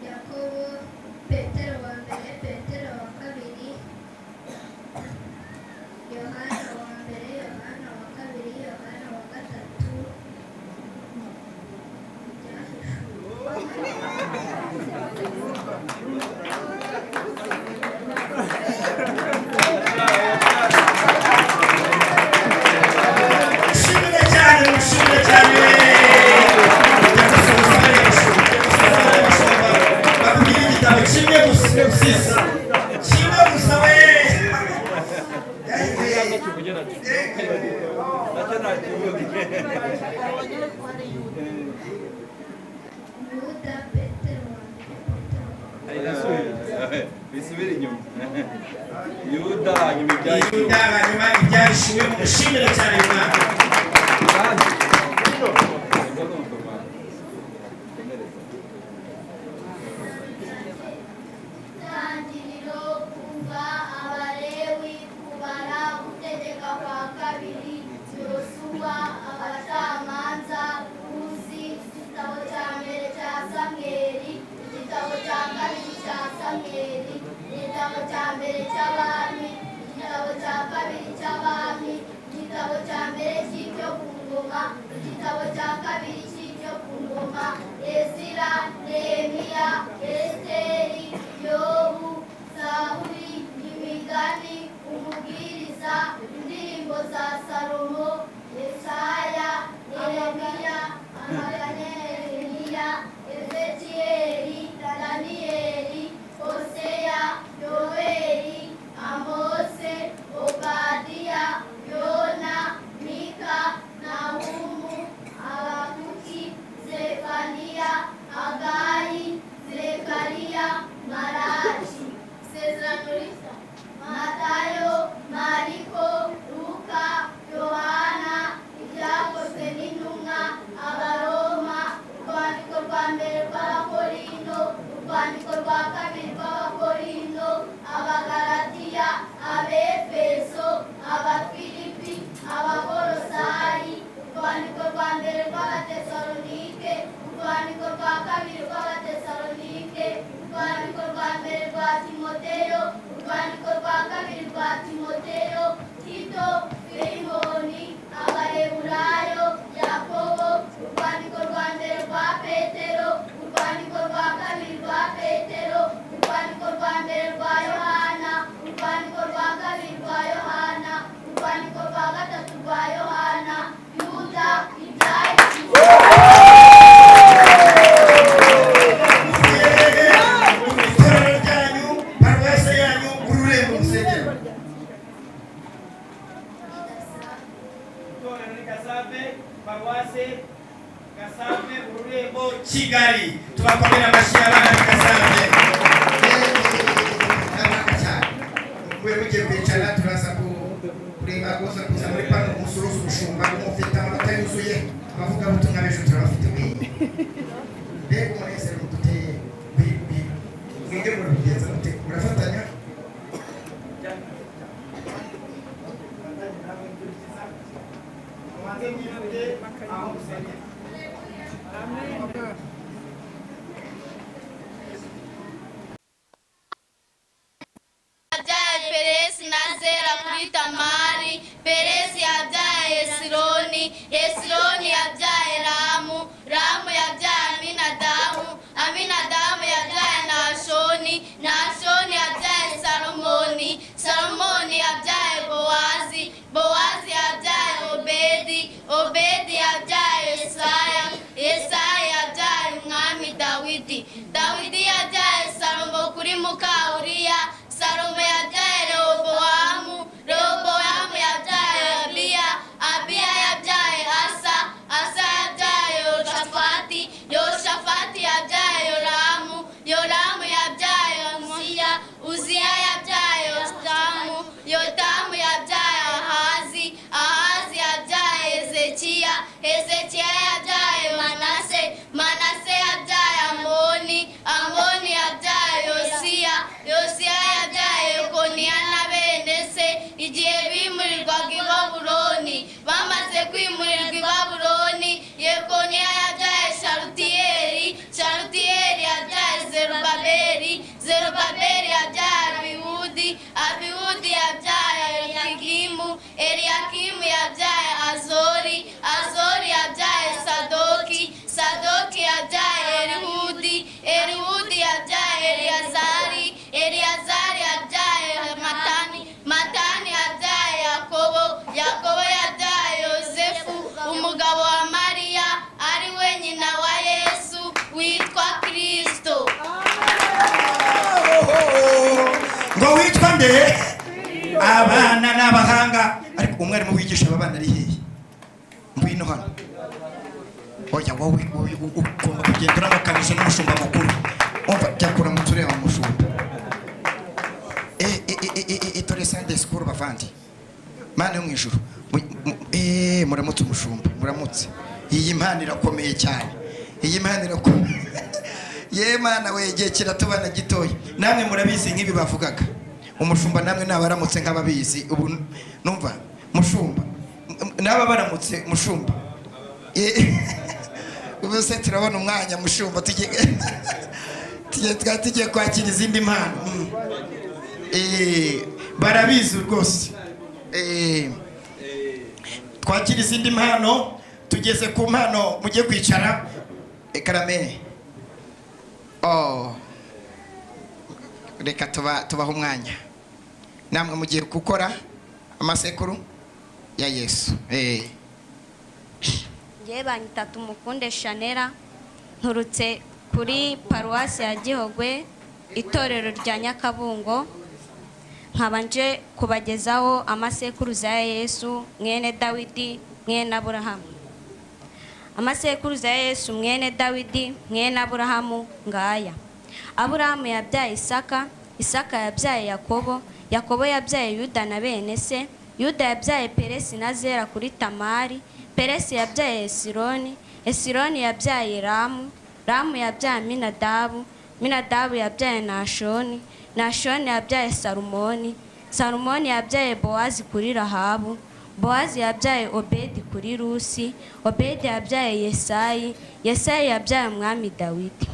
C: Yakobo, Petero wa mbere, Petero wa kabiri, Yohana wa mbere, Yohana wa kabiri, Yohana wa gatatu,
B: Mushimire cyane, mushimire cyane. Bakubwira igitabo kimwe gusa, kimwe gusa we.
C: Yuda, Petero wa mbere,
A: bisubire inyuma Yuda nyuma ibyahishuwe
B: Yuda hanyuma ibyahishuwe, mushimire cyane Imana.
C: Itangiriro, kuva, Abalewi, kubara, gutegeka kwa kabiri, Yosuwa, abacamanza, Rusi, igitabo cya mbere cya Samweli, igitabo cya kabiri cya Samweli, igitabo cya mbere cy'abami, igitabo cya kabiri cy'abami, igitabo cya mbere cy'ibyo ku ngoma, igitabo cya kabiri cy'ibyo ku ngoma, Ezira, Nehemiya, Esiteri, Yobu, Zaburi, imigani, umubwiriza, indirimbo za Salomo, Yesaya, Yeremiya, amaganya ya Yeremiya, Ezekiyeli, Daniyeli, Hoseya, Yoweli, Amose, Obadiya, Yona, Mika, Nahumu, Habakuki, Zefaniya, Hagayi, Zekariya,
G: Abafilipi, Abakolosayi, urwandiko rwa mbere rw'Abatesalonike, urwandiko rwa kabiri rw'Abatesalonike, urwandiko rwa mbere rwa Timoteyo, urwandiko rwa kabiri rwa Timoteyo, Tito, Filemoni, Abaheburayo, Yakobo, urwandiko rwa mbere rwa Petero, urwandiko rwa kabiri rwa Petero, urwandiko rwa mbere rwa Yohana, urwandiko rwa kabiri rwa Yohana, urwandiko rwa gatatu rwa Yohana, Yuda, Ibyahishwe.
B: Itorero ryanyu, paruwasi yanyu, ururembo musengero.
F: Itorero ni Gasave, paruwase Gasave, ururembo
B: Kigali, tubakomera amashyi abana b'i Gasave. Abana cyane. Mwe mugiye kwicara turaza kureba gusa kuza muri pano umusuruzi umushumba umufite amanota yuzuye abavuga ubutumwa b'ejo turabafite mwiye. Mbega umunezero duteye mwige murabigenza mute murafatanya.
G: Yabyaye Peresi na Zera kuri Tamari, Peresi yabyaye Hesironi, Hesironi yabyaye Ramu, Ramu yabyaye Aminadabu, Aminadabu yabyaye Nashoni, Nashoni yabyaye Salomoni, Salomoni yabyaye Bowazi, Bowazi yabyaye Obedi, Obedi yabyaye Yesaya, Yesaya yabyaye Umwami Dawidi, Dawidi yabyaye Salomo kuri muka Uriya, Salomo yabyaye Rehobowamu, Rehobowamu yabyaye Abiya, Abiya yabyaye Asa, Asa yabyaye Yoshafati, Yoshafati yabyaye Yoramu, Yoramu yabyaye Uziya, Uziya yabyaye Yotamu, Yotamu yabyaye Ahazi, Ahazi yabyaye Hezekiya, Hezekiya yabyaye Manase, Manase yabyaye Amoni, Amoni yabyaye Yosiya, Yosiya yabyaye Yekoniya na bene se, igihe bimurirwaga i Babuloni. Bamaze kwimurirwa i Babuloni, Yekoniya yabyaye Shalutiyeli, Shalutiyeli yabyaye Zerubabeli, Zerubabeli yabyaye Abihudi, Abihudi yabyaye Eliyakimu, Eliyakimu yabyaye Azori, Azori yabyaye Sadoki, Sadoki yabyaye Elihudi, Elihudi yabyaye Eliyazari, Eliyazari yabyaye Matani, Matani yabyaye Yakobo, Yakobo yabyaye Yosefu, umugabo wa Mariya, ari we nyina wa Yesu witwa Kristo.
B: Ngo witwa nde? Abana n'abahanga. Ariko umwarimu wigisha aba bana ari hehe? Ngwino hano. Oya wowe ugomba kugenda urabakanisha n'umushumba mukuru. Umva jya kura mu tureba umushumba. Tore Sunday school bavandi. Mana yo mwijuru. Muramutse umushumba, muramutse. Iyi Impano irakomeye cyane. Iyi Impano irakomeye. Ye Mana we igihe kiratubana gitoya. Namwe murabizi nk'ibi bavugaga. Umushumba namwe nabaramutse nk'ababizi. Ubu numva mushumba. Naba baramutse mushumba. Ubu se turabona umwanya mushumba tugiye kwakira izindi mpano. Barabizi rwose. Twakira izindi mpano, tugeze ku mpano mugiye kwicara. Karame. Reka tubaha umwanya. Namwe mugiye gukora amasekuru ya Yesu.
I: Ngiye banyita Tumukunde Shanera, nturutse kuri paruwasi ya Gihogwe, itorero rya Nyakabungo. Nkaba nje kubagezaho amasekuruza ya Yesu mwene Dawidi mwene Aburahamu. Amasekuruza ya Yesu mwene Dawidi mwene Aburahamu ngaya. Aburahamu yabyaye Isaka, Isaka yabyaye Yakobo, Yakobo yabyaye Yuda na bene se, Yuda yabyaye Peresi na Zera kuri Tamari, Peresi yabyaye Hesironi, Hesironi yabyaye Ramu, Ramu yabyaye Aminadabu, Aminadabu yabyaye Nashoni, Nashoni yabyaye Salumoni, Salomoni yabyaye Bowazi kuri Rahabu, Bowazi yabyaye Obedi kuri Rusi, Obedi yabyaye Yesayi, Yesayi yabyaye umwami Dawidi.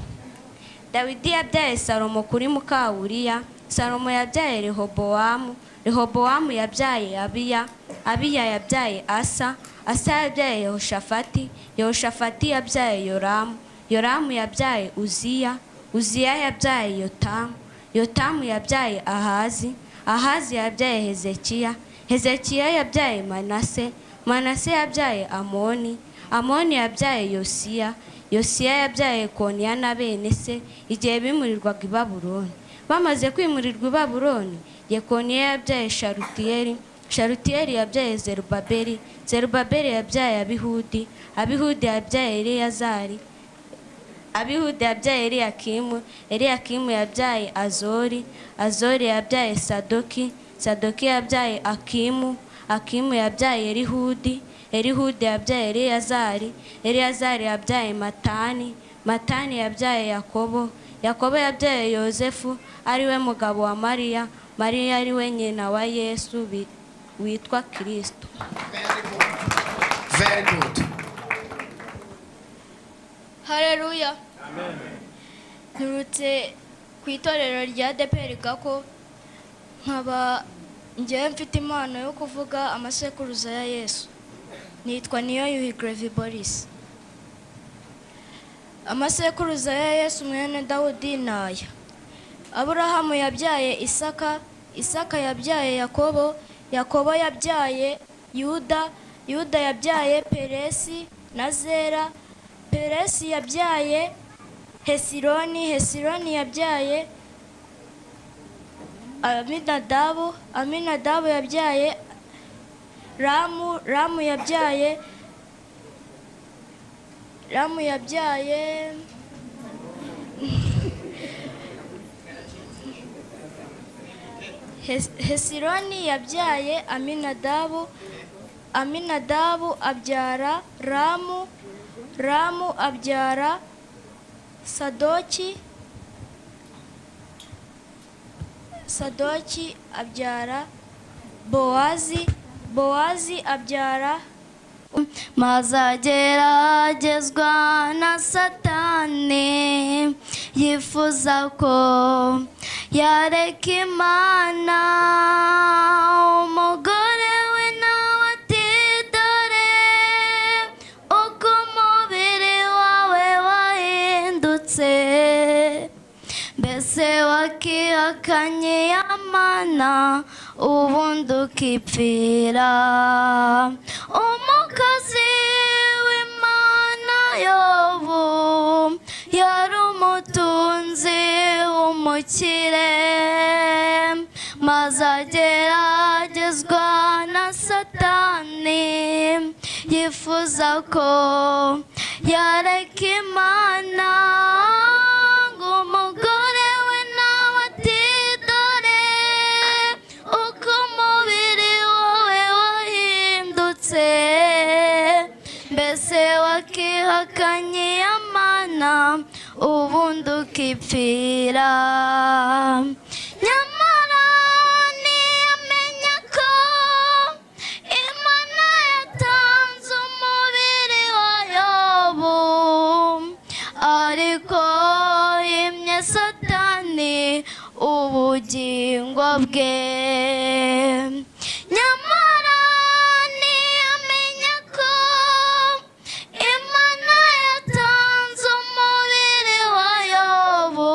I: Dawidi yabyaye Salomo kuri muka Uriya, Salomo yabyaye Rehobowamu, Rehobowamu yabyaye Abiya, Abiya yabyaye Asa, Asa yabyaye Yehoshafati, Yehoshafati yabyaye Yoramu, Yoramu yabyaye Uziya, Uziya yabyaye Yotamu, Yotamu yabyaye Ahazi, Ahazi yabyaye Hezekiya, Hezekiya yabyaye Manase, Manase yabyaye Amoni, Amoni yabyaye Yosiya, Yosiya yabyaye Koniya na bene se igihe bimurirwaga i Babuloni. Bamaze kwimurirwa i Babuloni, Yekoniya yabyaye Sharutiyeli, Sharutiyeli yabyaye Zerubabeli, Zerubabeli yabyaye Abihudi, Abihudi yabyaye Eleyazari, Abihudi yabyaye Eliyakimu, Eliyakimu yabyaye Azori, Azori yabyaye Sadoki, Sadoki yabyaye Akimu, Akimu yabyaye Elihudi, Elihudi yabyaye Eleyazari, Eleyazari yabyaye Matani, Matani yabyaye Yakobo, Yakobo yabyaye Yozefu ariwe mugabo wa Mariya, Mariya ariwe nyina wa Yesu witwa Kristo.
B: Very good.
C: Haleluya. Nturutse ku itorero rya ADEPR Gako, nkaba njyewe mfite impano yo kuvuga amasekuruza ya Yesu. Nitwa Niyo Grevi Boris. Amasekuruza ya Yesu mwene Dawudi naya: Aburahamu yabyaye Isaka, Isaka yabyaye Yakobo, Yakobo yabyaye Yuda, Yuda yabyaye Peresi na Zera, Peresi yabyaye Hesironi, Hesironi yabyaye Aminadabu, Aminadabu yabyaye Ramu, Ramu yabyaye Hesironi yabyaye Aminadabu, Aminadabu abyara Ramu, Ramu abyara Sadoki, Sadoki abyara Bowazi, Bowazi abyara maze ageragezwa na Satani, yifuza ko yareka Imana. Umugore we nawe ati dore uko umubiri wawe wahindutse, mbese wakihakanye Imana ubundi ukipfira. Umukozi w'Imana Yobu yari umutunzi w'umukire, maze ageragezwa na Satani, yifuza ko yareka Imana. Ngo umugore we nawe ati dore uko umubiri wawe wahindutse, mbese wakihakanye Imana ubundi ukipfira. Nyamara ntiyamenya ko Imana yatanze umubiri wa Yobu, ariko yimye Satani ubugingo bwe. Nyamara ntiyamenya ko Imana yatanze umubiri wa Yobu,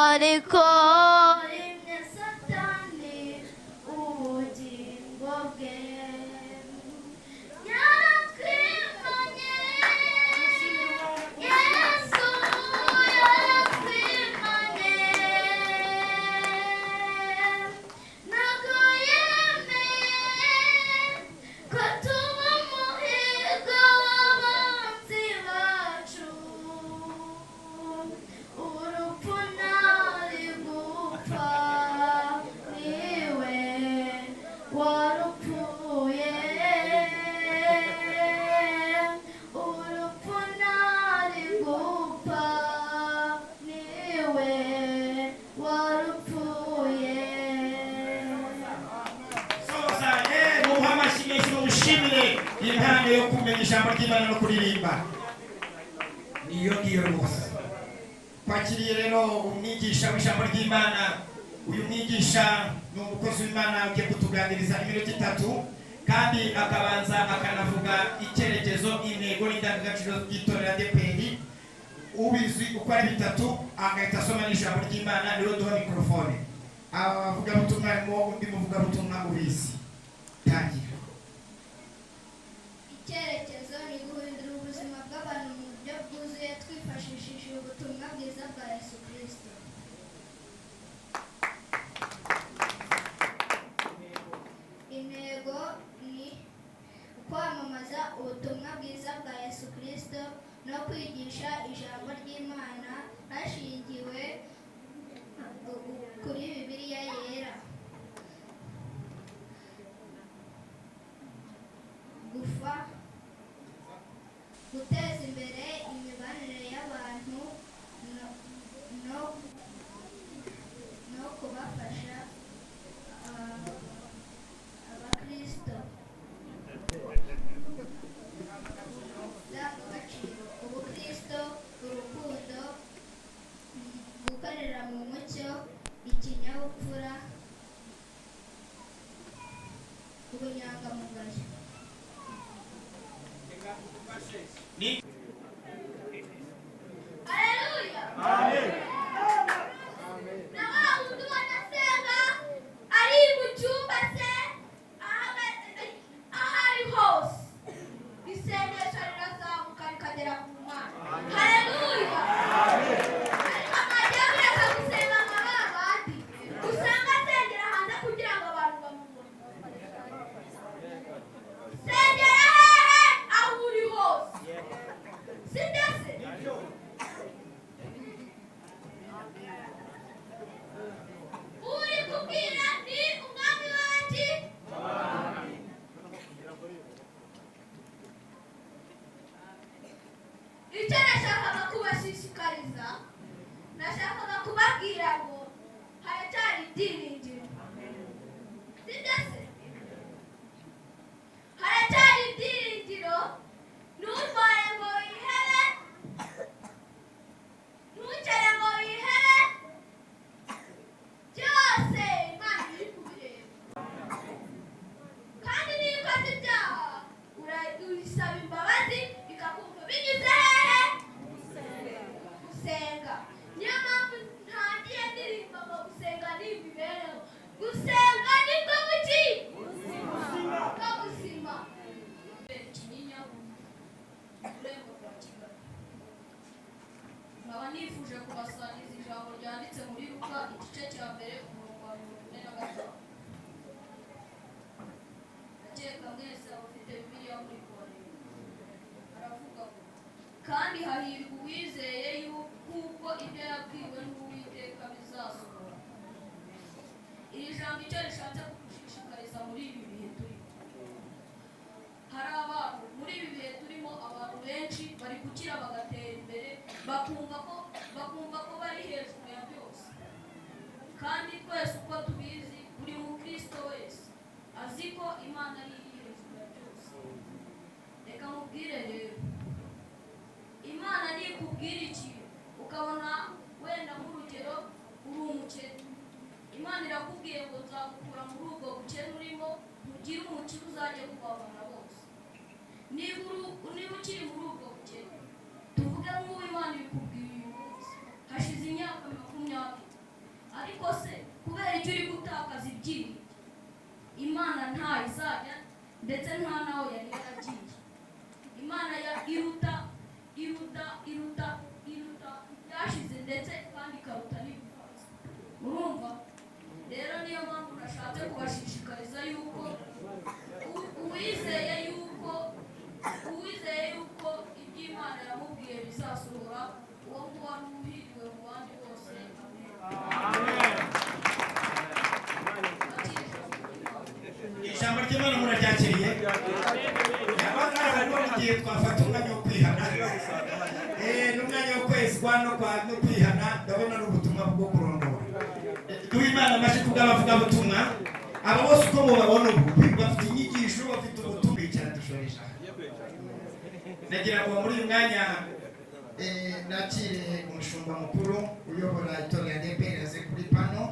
C: ariko yimye Satani ubugingo bwe. Yaratwimanye, Yesu yaratwimanye, ntabwo yemeye ko tuba umuhigo w'abanzi bacu. Urupfu ntari gupfa, niwe warupfuye. Urupfu ntari gupfa, niwe warupfuye.
B: twishimire impano yo kumenya ijambo ry'Imana no kuririmba. Niyo ngiyo rwose. Twakiriye rero umwigisha w'ijambo ry'Imana. Uyu mwigisha ni umukozi w'Imana ugiye kutuganiriza iminota 3 kandi akabanza akanavuga icyerekezo, intego n'indangagaciro by'itorero ADEPR. Ubizi uko ari 3 agahita asoma n'ijambo ry'Imana, niyo duha mikrofone. Avuga butumwa mo undi muvuga butumwa ubizi. Tangira.
G: Icyerekezo ni guhindura ubuzima bw'abantu mu buryo bwuzuye twifashishije ubutumwa bwiza bwa Yesu Kristo. Intego ni kwamamaza ubutumwa bwiza bwa Yesu Kristo no kwigisha ijambo ry'Imana hashingiwe kuri Bibiliya yera. Guteza imbere imibanire y'abantu no kubafasha abakristo. Indangagaciro: ubukristo, urukundo, gukorera mu mucyo, ikinyabupfura, ubunyangamugayo. Haleluya. Amen. Nawa umuntu wanasenga ari mu cyumba se ahari hose isengesho rirazamuka rikagera ku Mana. Haleluya. Amajyambere akagusenga nk'abandi usanga asengera hanze kugira ngo abantu bamubone. Sengera hehe aho uri hose. Sindase. Uri kubwira ni umwami wacu. Icyo nashakaga kubashishikariza, nashakaga kubabwira ngo haracyari ibyiringiro. Sindase. Haracyari ibyiringiro. Nturwaye ngo wihebe, ntukere ngo wihebe, byose Imana iri kubireba. Kandi niyo ukoze ibyaha urisaba imbabazi bikakumva binyuze hehe? Gusenga. Niyo mpamvu ntangiye ndirimba ngo gusenga ni imibereho. Gusenga ni bwo buki? Bwo buzima. Nkaba nifuje kubasangiza ijambo ryanditse muri Luka igice cya mbere umurongo wa 45. Ndakeka mwese abafite Bibiliya muri kuri. Aravuga ngo kandi hahirwa uwizeye kuko ibyo yabwiwe n'Uwiteka bizasohora. Iri jambo icyo rishatse kudushishikariza muri ibi bihe turimo. Hari abantu muri ibi bihe turimo, abantu benshi bari gukira bagatera imbere, bakumva ko bari hejuru ya byose. Kandi twese uko tubizi, buri mukristo wese azi ko Imana ari hejuru ya byose. Reka mubwire rero, Imana nikubwira ikintu ukabona wenda nk'urugero uri umukene, Imana irakubwiye ngo nzagukura muri ubwo bukene urimo, ntugire umukire uzajya kubabana bose. Niba ukiri muri ubwo bukene, tuvuge nk'uwo Imana ibikubwiye uyu munsi, hashize imyaka 20, ariko se kubera icyo uri gutakaza ibyiringiro, Imana ntayo izajya ndetse nta naho yari yaragiye. Imana iruta byashize ndetse kandi ikaruta n'ibifaza. Urumva? Rero niyo mpamvu nashatse kubashishikariza yuko uwizeye yuko iby'Imana yamubwiye bizasohora, uwo nguwo ni uhiriwe mu bandi bose. Amen.
B: Ijambo ry'Imana muraryakiriye? Igihe twafata umwanya wo kwihana, n'umwanya wo kwezwa no kwihana, ndabona ari ubutumwa bwo kurondora. Duha Imana amashyi kubw'abavugabutumwa. Aba bose uko mubabona ubu bafite inyigisho, bafite ubutumwa. nagira ngo muri uyu mwanya nakire umushumba mukuru uyobora itorero ya ADEPR aze kuri pano.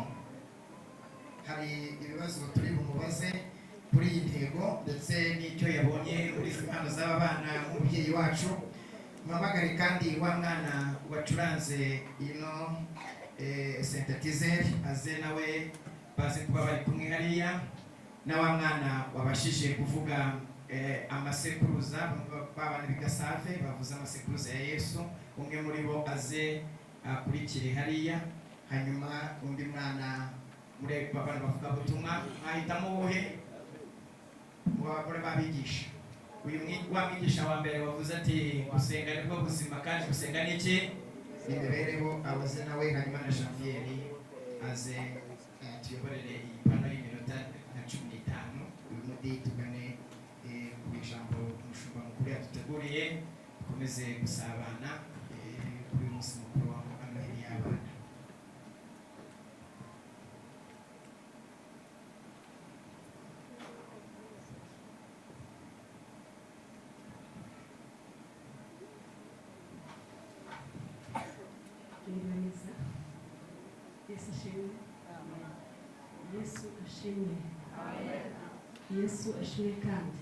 B: Hari ibibazo turi bumubaze kuri iyi ntego ndetse n'icyo yabonye muri impano z'aba bana nk'umubyeyi wacu. Mpamagare kandi wa mwana wacuranze ino synthetizer aze nawe baze kuba bari kumwe hariya, na wa mwana wabashije kuvuga amasekuruza babana bigasave bavuze amasekuruza ya Yesu, umwe muri bo aze akurikire hariya. Hanyuma undi mwana muri babana bavuga butumwa ahitamo wohe muri babigisha. Uyu mwigisha wa mbere wavuze ati gusenga nibwo buzima kandi gusenga n'iki n'imibereho, abaze nawe. Hanyuma na Janvier aze tuyoborere iyi pano y'iminota nka 15 uyu mudi tugane ku ijambo umushumba mukuru yaduteguriye, dukomeze gusabana kuri uyu munsi mukuru wa Noheli y'abana.
J: Neza. Yesu ashimwe. Yesu ashimwe. Yesu ashimwe kandi.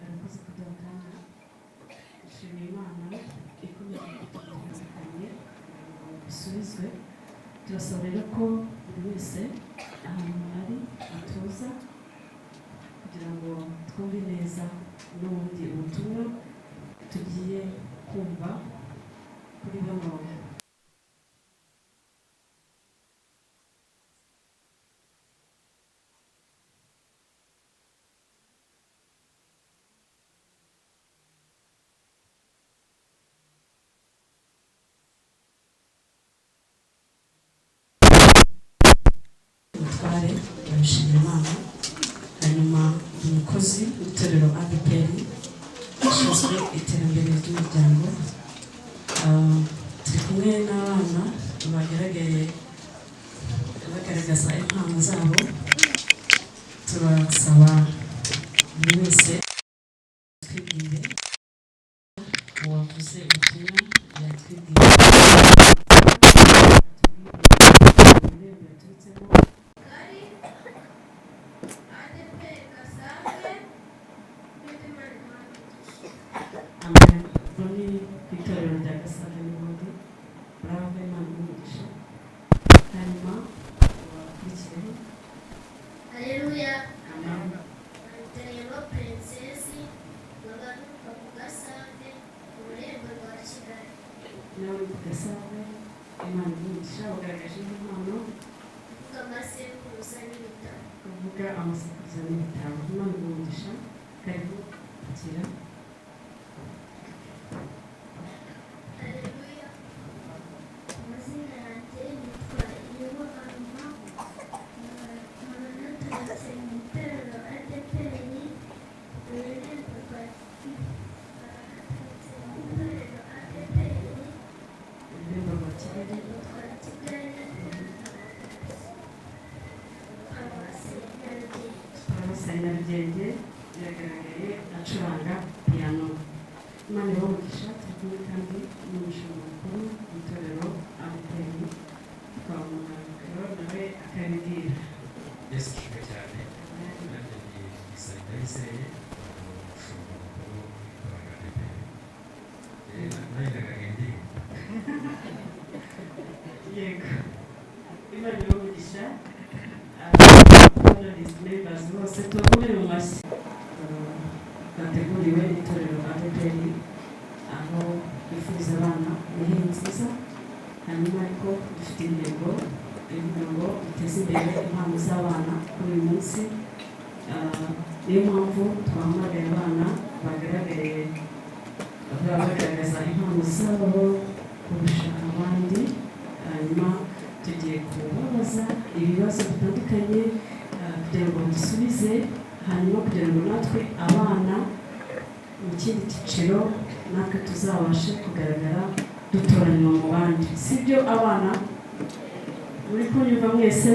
J: Arakoze kuduha kandi ashimira Imana ikomeje kutugenzakanye bisubizwe. Turasaba rero ko buri wese ahantu ari atuza kugira ngo twumve neza n'ubundi ubutumwa tugiye kumva kuri bano ubutware barashimira Imana. Hanyuma umukozi w'itorero ADEPR ushinzwe iterambere ry'umuryango, turi kumwe n'abana bagaragaye bagaragaza impano zabo. Turasaba buri wese twibwire uwavuze ubutumwa yatwibwira itorero rya Gasave n'ubundi brave Imana umugisha. Hanyuma wakurikireho.
G: Haleluya.
J: Amen.
G: Anterero princesi bagaruka ku Gasave ururembo rwa Kigali.
J: Nawe ku Gasave Imana umugisha, wagaragaje impano
G: Kuvuga amasekuruza n'ibitabo.
J: kuvuga amasekuruza n'ibitabo. Imana umugisha. Karibu kira.
G: Haleluya. Amazina yanjye nitwa Niba, naturutse mu itorero ADEPR ururembo rwa
J: Ururembo rwa Kigali. Paruwasi Nyarugenge biragaragaye acuranga piano. Imana ibamugisha. Turi kumwe kandi n'umushumba mukuru w'itorero ADEPR twamuganga nawe akabibwira.
K: Yesu ashimwe cyane. Nanjye ni Isayiseye umushumba mukuru w'itorero ADEPR. Nagendaga indirimbo.
J: Yego. Imana ibamugisha. Members bose tubakomere mu mashyi. Bateguriwe itorero ADEPR aho bifuza abana Noheli nziza. Hanyuma ariko dufite intego ivuga ngo duteze imbere impano z'abana kuri uyu munsi. Niyo mpamvu twahamagaye abana bagaragaza impano zabo kurusha abandi. Hanyuma tugiye kubabaza ibibazo bitandukanye kugira ngo dusubize, hanyuma kugira ngo natwe abana mu kindi cyiciro natwe tuzabashe kugaragara dutoranywa mu bandi. Sibyo abana? Muri kunyumva mwese?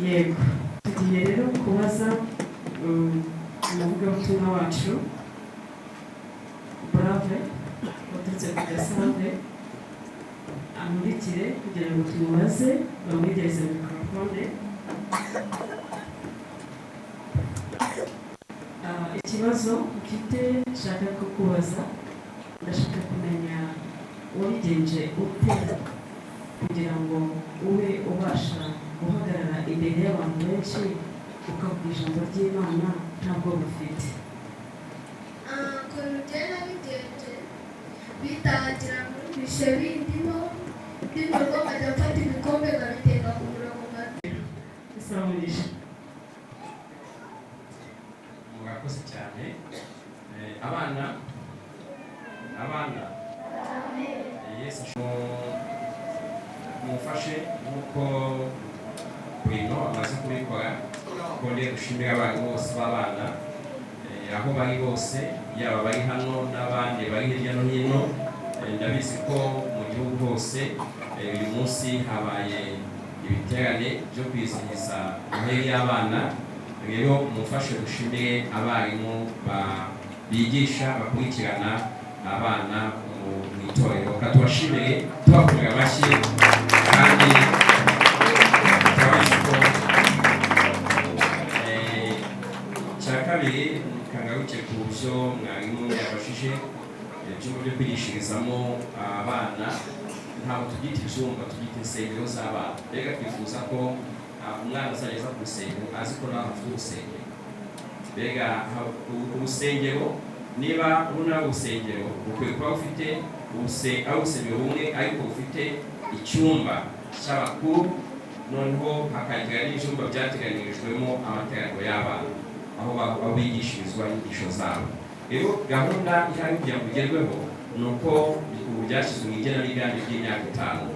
J: Yego. Tugiye rero kubaza umuvugabutumwa wacu brave waturutse ku gasave amurikire kugira ngo tumubaze bamwegereze mikorofone. Ikibazo mfite nshaka kukubaza, ndashaka kumenya wabigenje ute kugira ngo ube ubasha guhagarara imbere y'abantu benshi ukavuga ijambo ry'Imana ntabwo bufite.
G: Kurugera bigenje bitangira muri bishe bindimo n'indobo nkajya mfata ibikombe nkabiteka ku murongo
J: isamurisha.
K: Murakoze cyane. Abana Yesu mufashe nk'uko Bruno amaze kubikora, kongera gushimira abantu bose b'abana aho bari bose, yaba bari hano n'abandi bari hirya no hino. Ndabizi ko mu gihugu hose uyu munsi habaye ibiterane byo kwizihiza noheli y'abana. Rero mufashe gushimire abarimu bigisha bakurikirana abana mu itorero, katubashimire tubakomera amashyi kandi turabizi ko cya kabiri kangaruke ku byo mwarimu yabashije ibyumba byo kwigishirizamo abana. Ntabwo tubyita ibyumba, tubyita insengero z'abana. Mbega twifuza ko umwana azageza ku rusengero azi ko nawe afite urusengero. Mbega urusengero, niba uruna urusengero ukwiye kuba ufite urusengero rumwe ariko ufite icyumba cy'abakuru, noneho hakagira n'ibyumba byateganirijwemo amateraniro y'abana aho bigishirizwa inyigisho zabo. Rero gahunda ihari kugira ngo igerweho ni uko ubu byashyizwe mu igenamigambi ry'imyaka 5.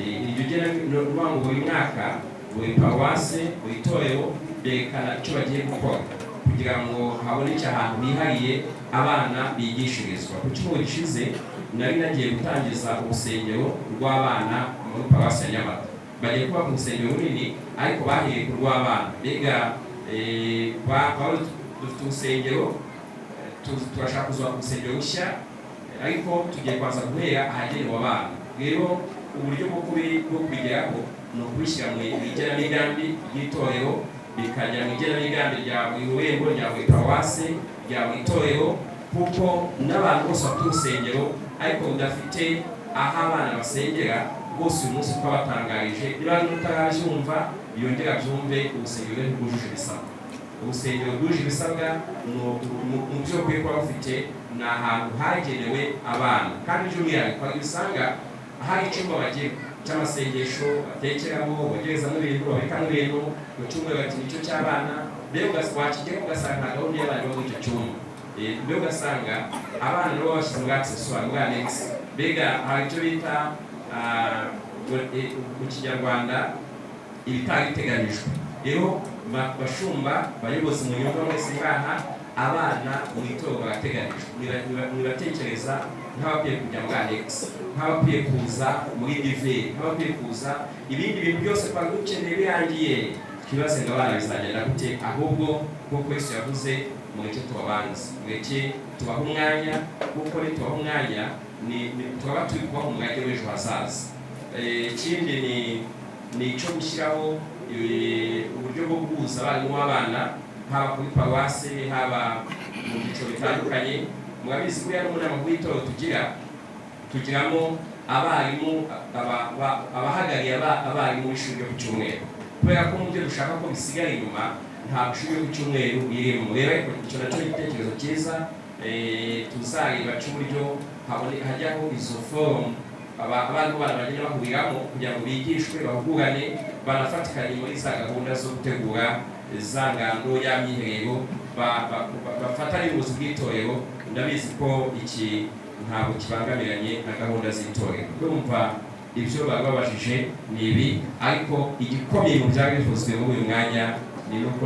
K: Iryo genamigambi buri mwaka buri paruwase buri torero berekana icyo bagiye gukora kugira ngo haboneke ahantu hihariye abana bigishirizwa. Ku cyumweru gishize nari nagiye gutangiza urusengero rw'abana muri paruwase ya Nyamata. Bagiye kuba ku rusengero runini ariko bahereye ku rw'abana. Mbega dufite urusengero, turashaka kuzubaka urusengero rushya ariko tugiye kubanza guhera ahagenewe abana. Rero uburyo bwo kubigeraho ni ukubishyira mu igenamigambi ry'itorero, bikajya mu igenamigambi rya buri rurembo, rya buri paruwase, rya buri torero, kuko n'abantu bose bafite urusengero ariko budafite aho abana basengera bose uyu munsi twabatangarije. Niba mutarabyumva yongera byumve, urusengero rwujuje ibisabwa. Urusengero rwujuje ibisabwa mu byo ukwiye kuba ufite ni ahantu hagenewe abana, kandi by'umwihariko usanga hari icyumba bagiye cy'amasengesho batekeramo, bogerezamo ibintu, babikamo ibintu, mu cyumweru bati nicyo cy'abana. Mbega wakigeraho ugasanga nta gahunda y'abana bo muri icyo cyumba. Mbega ugasanga abana nabo bashyize muri accessoire, muri annex. Mbega hari icyo bita mu kinyarwanda ibitari biteganijwe. Rero bashumba bayobozi mu nyumba mwese ngaha, abana mu itorero barateganijwe. Mwibatekereza nk'abakwiye kujya muri annex, nk'abakwiye kuza muri diveri, nk'abakwiye kuza ibindi bintu byose twari dukeneye birangiye. Twibaze ngo abana bizagenda gute? Ahubwo nk'uko Yesu yavuze, mureke tubabanze, mureke tubahe umwanya, kuko nitubaha umwanya twaba turi kubaha umwanya w'ejo hazaza. Ikindi ni icyo gushyiraho uburyo bwo guhuza abarimu b'abana, haba kuri paruwase, haba mu byiciro bitandukanye. Murabizi ko yari umunama w'itorero tugiramo abarimu, abahagarariye abarimu b'ishuri ryo ku cyumweru, kubera ko mu byo dushaka ko bisigara inyuma nta ishuri ryo ku cyumweru irimo. Rero icyo nacyo ni igitekerezo cyiza, tuzareba cy'uburyo hajyaho izo forumu abarimu bagenda bahuriramo kugira ngo bigishwe, bahugurane, banafatikanye muri za gahunda zo gutegura za ngando ya myiherero, bafatanye ubuyobozi bw'itorero. Ndabizi ko iki ntabwo kibangamiranye na gahunda z'itorero. Urumva ibyo baba babajije ni ibi, ariko igikomeye mu byari bivuzwe muri uyu mwanya ni nuko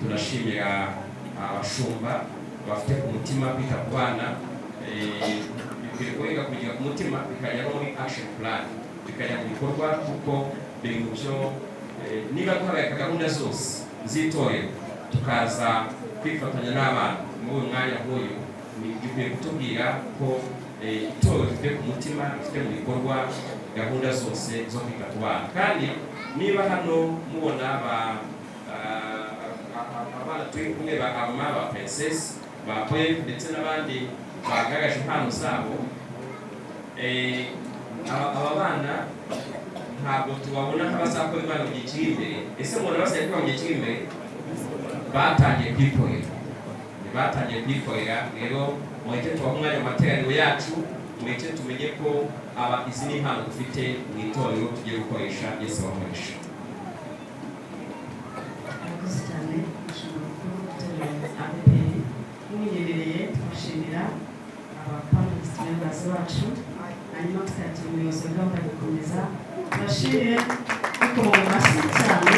K: tunashimira abashumba bafite ku mutima kwita ku bana. Bikwiriye kugira ku mutima bikajya no muri action plan, bikajya mu bikorwa, kuko biri mu byo niba duhagarika gahunda zose z'itorero tukaza kwifatanya n'abana muri uyu mwanya nk'uyu bikwiye kutubwira ko itorero rifite ku mutima rifite mu bikorwa gahunda zose zo kwita ku bana. Kandi niba hano mubona abana turi kumwe ba Ama, ba Princess, ba Poem ndetse n'abandi bagaragaje impano zabo, aba bana ntabwo tubabona nk'abazakora impano mu gihe kiri imbere. Ese mubona basigaye kuba mu gihe kiri imbere? Batangiye kwikorera. Rero muhite tubaha umwanya mu materaniro yacu, muhite tumenye ko izi ni impano dufite mu itorero tugiye gukoresha Yesu abakoresha.
J: Murakoze cyane Umushumba mukuru w'itorero ADEPR. Mwiyemereye tubashimira abapanelisti members bacu, hanyuma tukakira umuyobozi wa gahunda gukomeza tubashimire ariko mu mashyi cyane,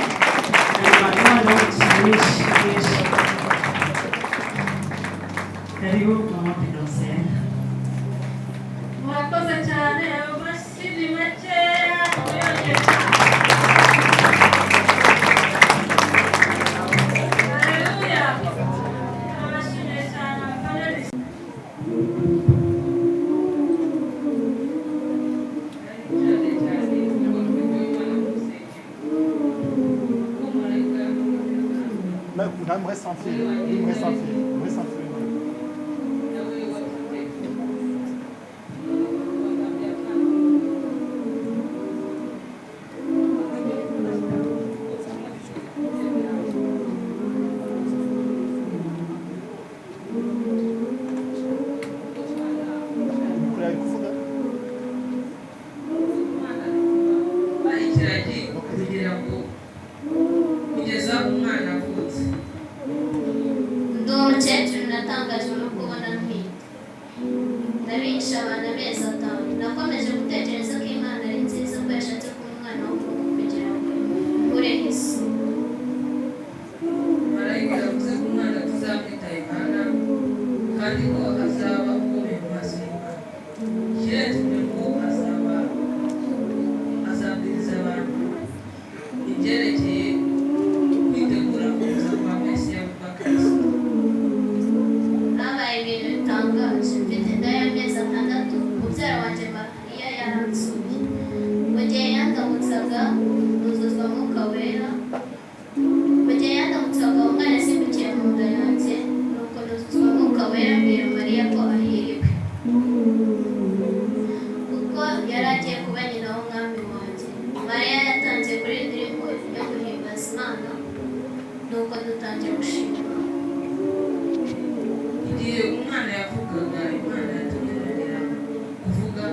J: hanyuma Imana imugishe mwinshi. Karibu mama Pedrosel.
D: Murakoze cyane, amashyi ni makeya muyongere. Haleluya. Abashimiye cyane abapanelisti.
A: Me ressentir.
L: kugirango kugeza umwana avutse.
G: Ndi umukecuru natangajwe no kubona ntwite. Ndabihisha abana amezi 5. Nakomeje gutekereza ko Imana ari nziza ko yashatse kuba umwana w'umuntu kugira ngo mureho isi.
L: Marayika yavuze ko umwana tuzamwita Impano kandi ko azaba ukomeye mu maso y'Imana. Ikirenze ngo azabwiriza abantu ibyerekeye kwitegura kuza kwa Mesiya wa Kristo.
G: Habaye ibintu bitangaje. Mfite inda y'amezi 6. Mubyara wanjye Mariya yaransuye. Mu gihe yandamutsaga nuzuzwa Mwuka Wera. Mu gihe yandamutsaga umwana asimbukiye mu nda yanjye, nuko nuzuzwa Mwuka Wera mbwira Mariya ko ahiriwe, kuko yari agiye kuba nyina w'umwami wanjye. Mariya yatangiye kuri indirimbo yo guhimbaza Imana, nuko dutangiye gushima.
L: Igihe umwana yavugaga, Imana yatugenera kuvuga,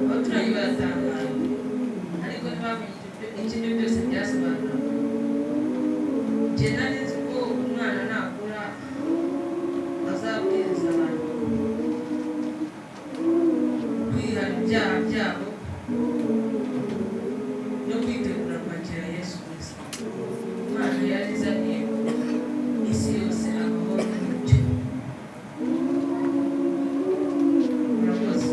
L: abaturage baratangaye ariko ntibamenye ikindi byose byasobanura. Njye nari nzi ko umwana nakura azabwiriza abantu kwihana ibyaha byabo no kwitegura kwakira Yesu Kristo. Imana yari izaniye isi yose amahoro n'umucyo. Murakoze.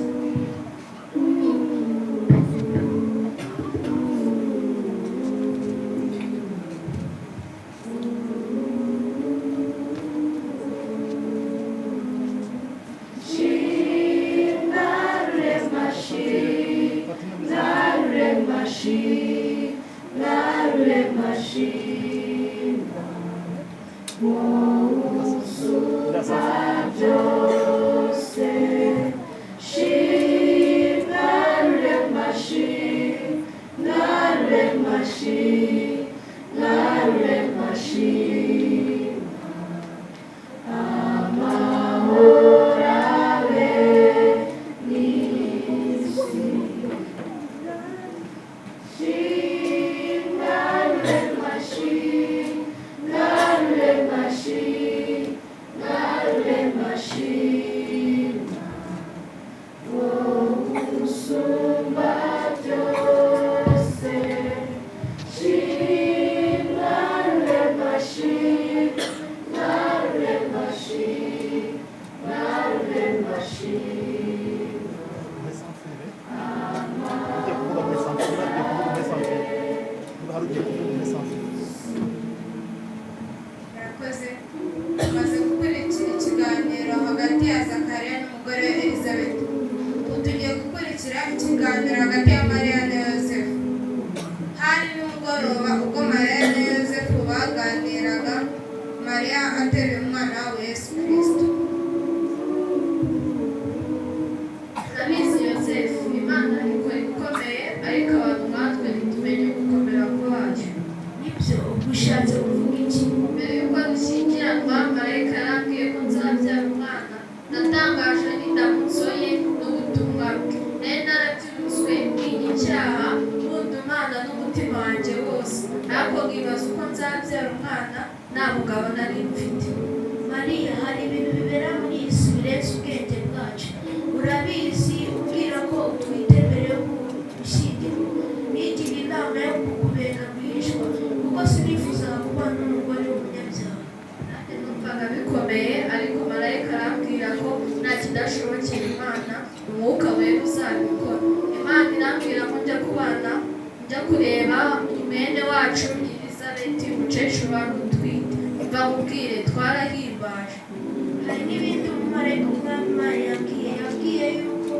G: Umushumba byose
M: Mariya ateruye umwana wawe Yesu Kristo.
N: Ndabizi Yosefu, Imana ikora ibikomeye ariko abantu nkatwe ntitumenye gukomera kwayo.
O: Nibyo ushatse kuvuga iki?
N: Mbere y'uko dushyingiranwa marayika yarambwiye ko nzabyara umwana. Natangajwe n'indamutso ye n'ubutumwa bwe. Nari narabyiruzwe ntinya icyaha, nkunda Imana n'umutima wanjye wose. Ariko nkibaza uko nzabyara umwana nta mugabo nari mfite.
O: Mariya, hari ibintu bibera muri iyi si birenze ubwenge bwacu. Urabizi ubwira ko utwite mbere yo gushyingirwa. Nigira inama yo kukubera rwihishwa kuko sinifuzaga kubana n'umugore w'umunyabyaha.
N: Nanjye numvaga bikomeye ariko marayika arambwira ko nta kidashobokera Imana, umwuka wera uzabikora. Imana irambwira ko njya kureba mwene wacu Elizabeti, umukecuru wari utwite. Mva mubwire twarahimbaje.
O: Hari n'ibindi umumarayika umwami yabwiye yuko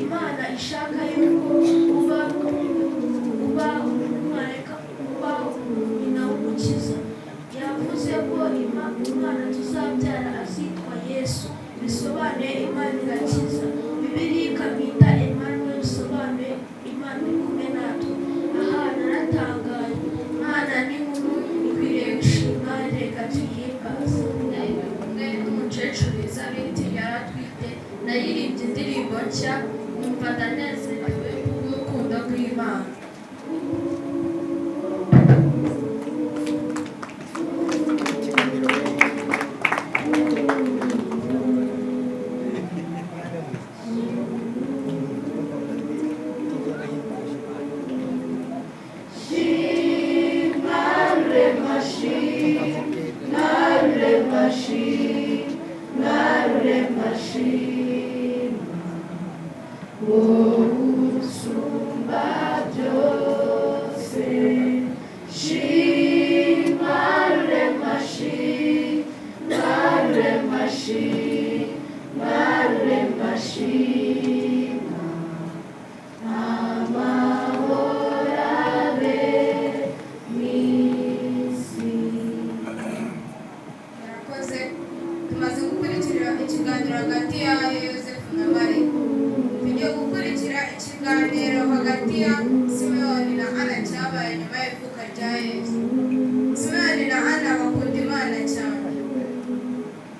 O: Imana ishaka yuko uba umumarayika, uba nyina w'umukiza. Yavuze ko umwana tuzabyara azitwa Yesu, bisobanuye Imana irakiza. Bibiliya ikamwita Impano, bisobanuye Imana iri kumwe natwe. Aha naratangaye. Imana ni nkuru, ikwiriye gushima, reka tuyihimbaze.
N: Umwe n'umukecuru Elizabeti yari atwite, nayirimbye indirimbo nshya numva ndanezerewe kubw'urukundo rw'Imana.
M: Tumaze gukurikira ikiganiro hagati ya Yosefu na Mariya. Tugiye gukurikira ikiganiro hagati ya Simeyoni na Ana cyabaye nyuma y'ivuka rya Yesu. Simeyoni na Ana bakunda Imana cyane.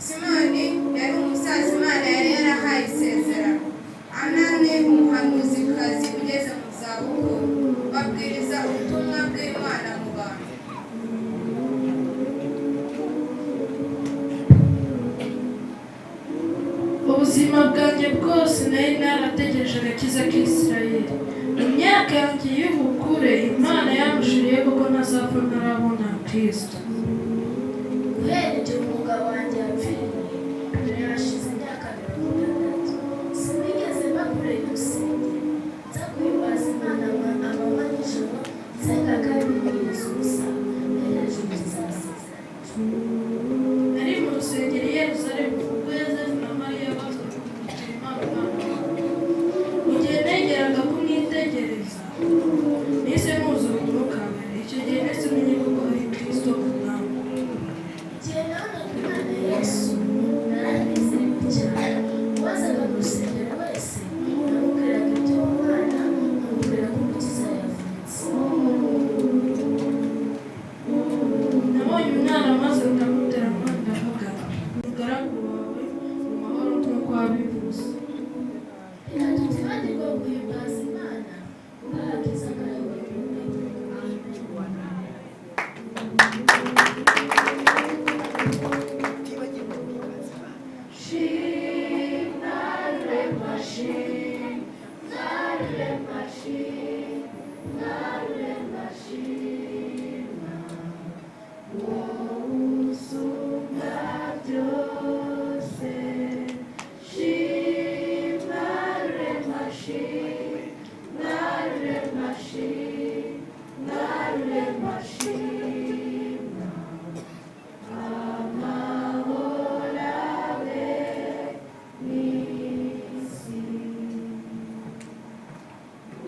M: Simeyoni yari umusaza Imana yari yarahaye isezerano. Ana ni umuhanuzikazi ugeze mu zabukuru. Babwiriza ubutumwa bw'Imana mu bantu.
O: Ubuzima bwanjye bwose nari narategereje agakiza k'Isirayeli. Mu myaka yanjye y'ubukure Imana yamushiriye kuko ntazapfa ntarabona Kristo. Guhera igihe umugabo wanjye yapfiriye, dore hashize imyaka 60, sinigeze mba kure y'urusengero. Nza guhimbaza Imana amanywa n'ijoro, nsenga kandi mbwiriza ubusa, ntegereje umukiza wasezeranijwe. Nari mu rusengero i Yerusalemu ubwo Yosefu na Mariya bazaga kumurikira Imana umwana wabo. Mu gihe negeraga kumwitegereza, nahise nuzura umwuka wera. Icyo gihe nahise menya ko ari Kristo umwami. Igihe nabonaga Imana Yesu, naranezerewe cyane. Uwazaga mu rusengero wese namubwiraga iby'uwo mwana, namubwira ko umukiza yavutse. Nabonye umwana maze ndamutera umwana ndavuga, umugaragu wawe mu mahoro nk'uko wabivuze. Biratutibagirwa guhimbaza Imana, ugahakiza akareba y'umuremyi.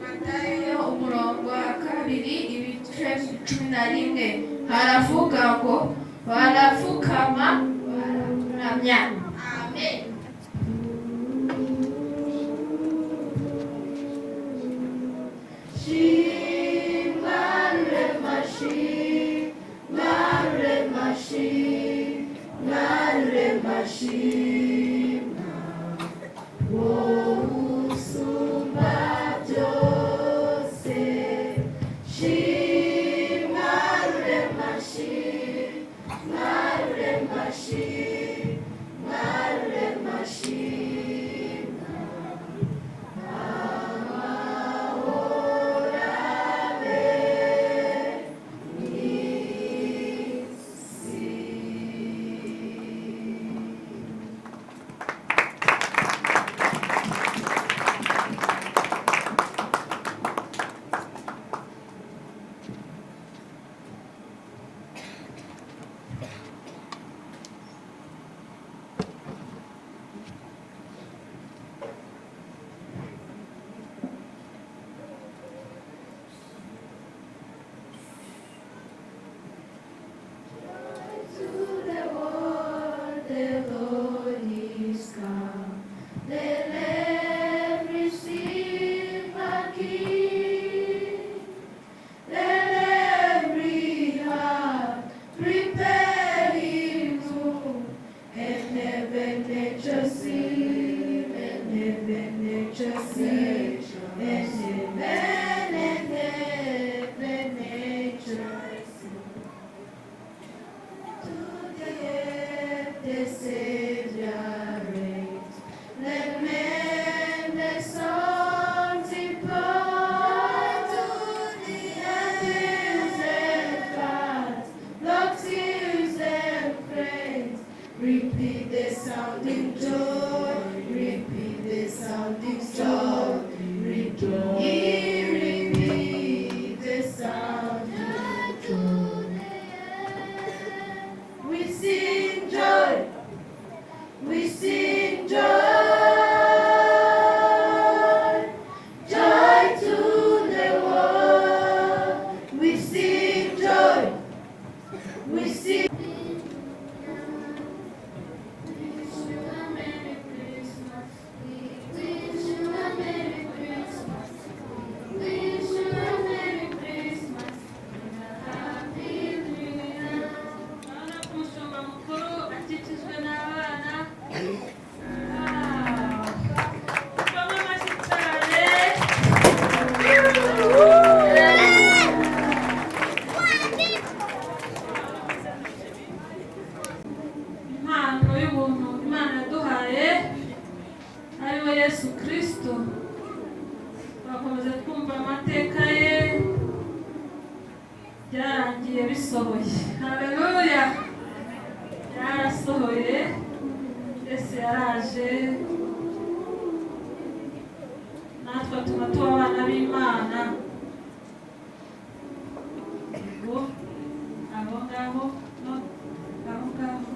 O: Matayo umurongo wa 2 ibice 11 haravuga ngo
N: barapfukama bararamya. Amen.
O: Repeat the sounding joy, repeat the sounding joy, repeat the sounding joy. We sing joy, we sing joy, joy to the world. We sing joy, we sing.
D: Umushumba mukuru akikijwe n'abana. Kama amashyi cyane. Impano y'ubuntu Imana yaduhaye ariwe Yesu Kristo. Turakomeza twumva amateka ye byarangiye bisohoye. Haleluya. Yarasohoye. Yesu yaraje. Natwe tuba tuba abana b'Imana. Yego. Aho ngaho. No. Aho ngaho.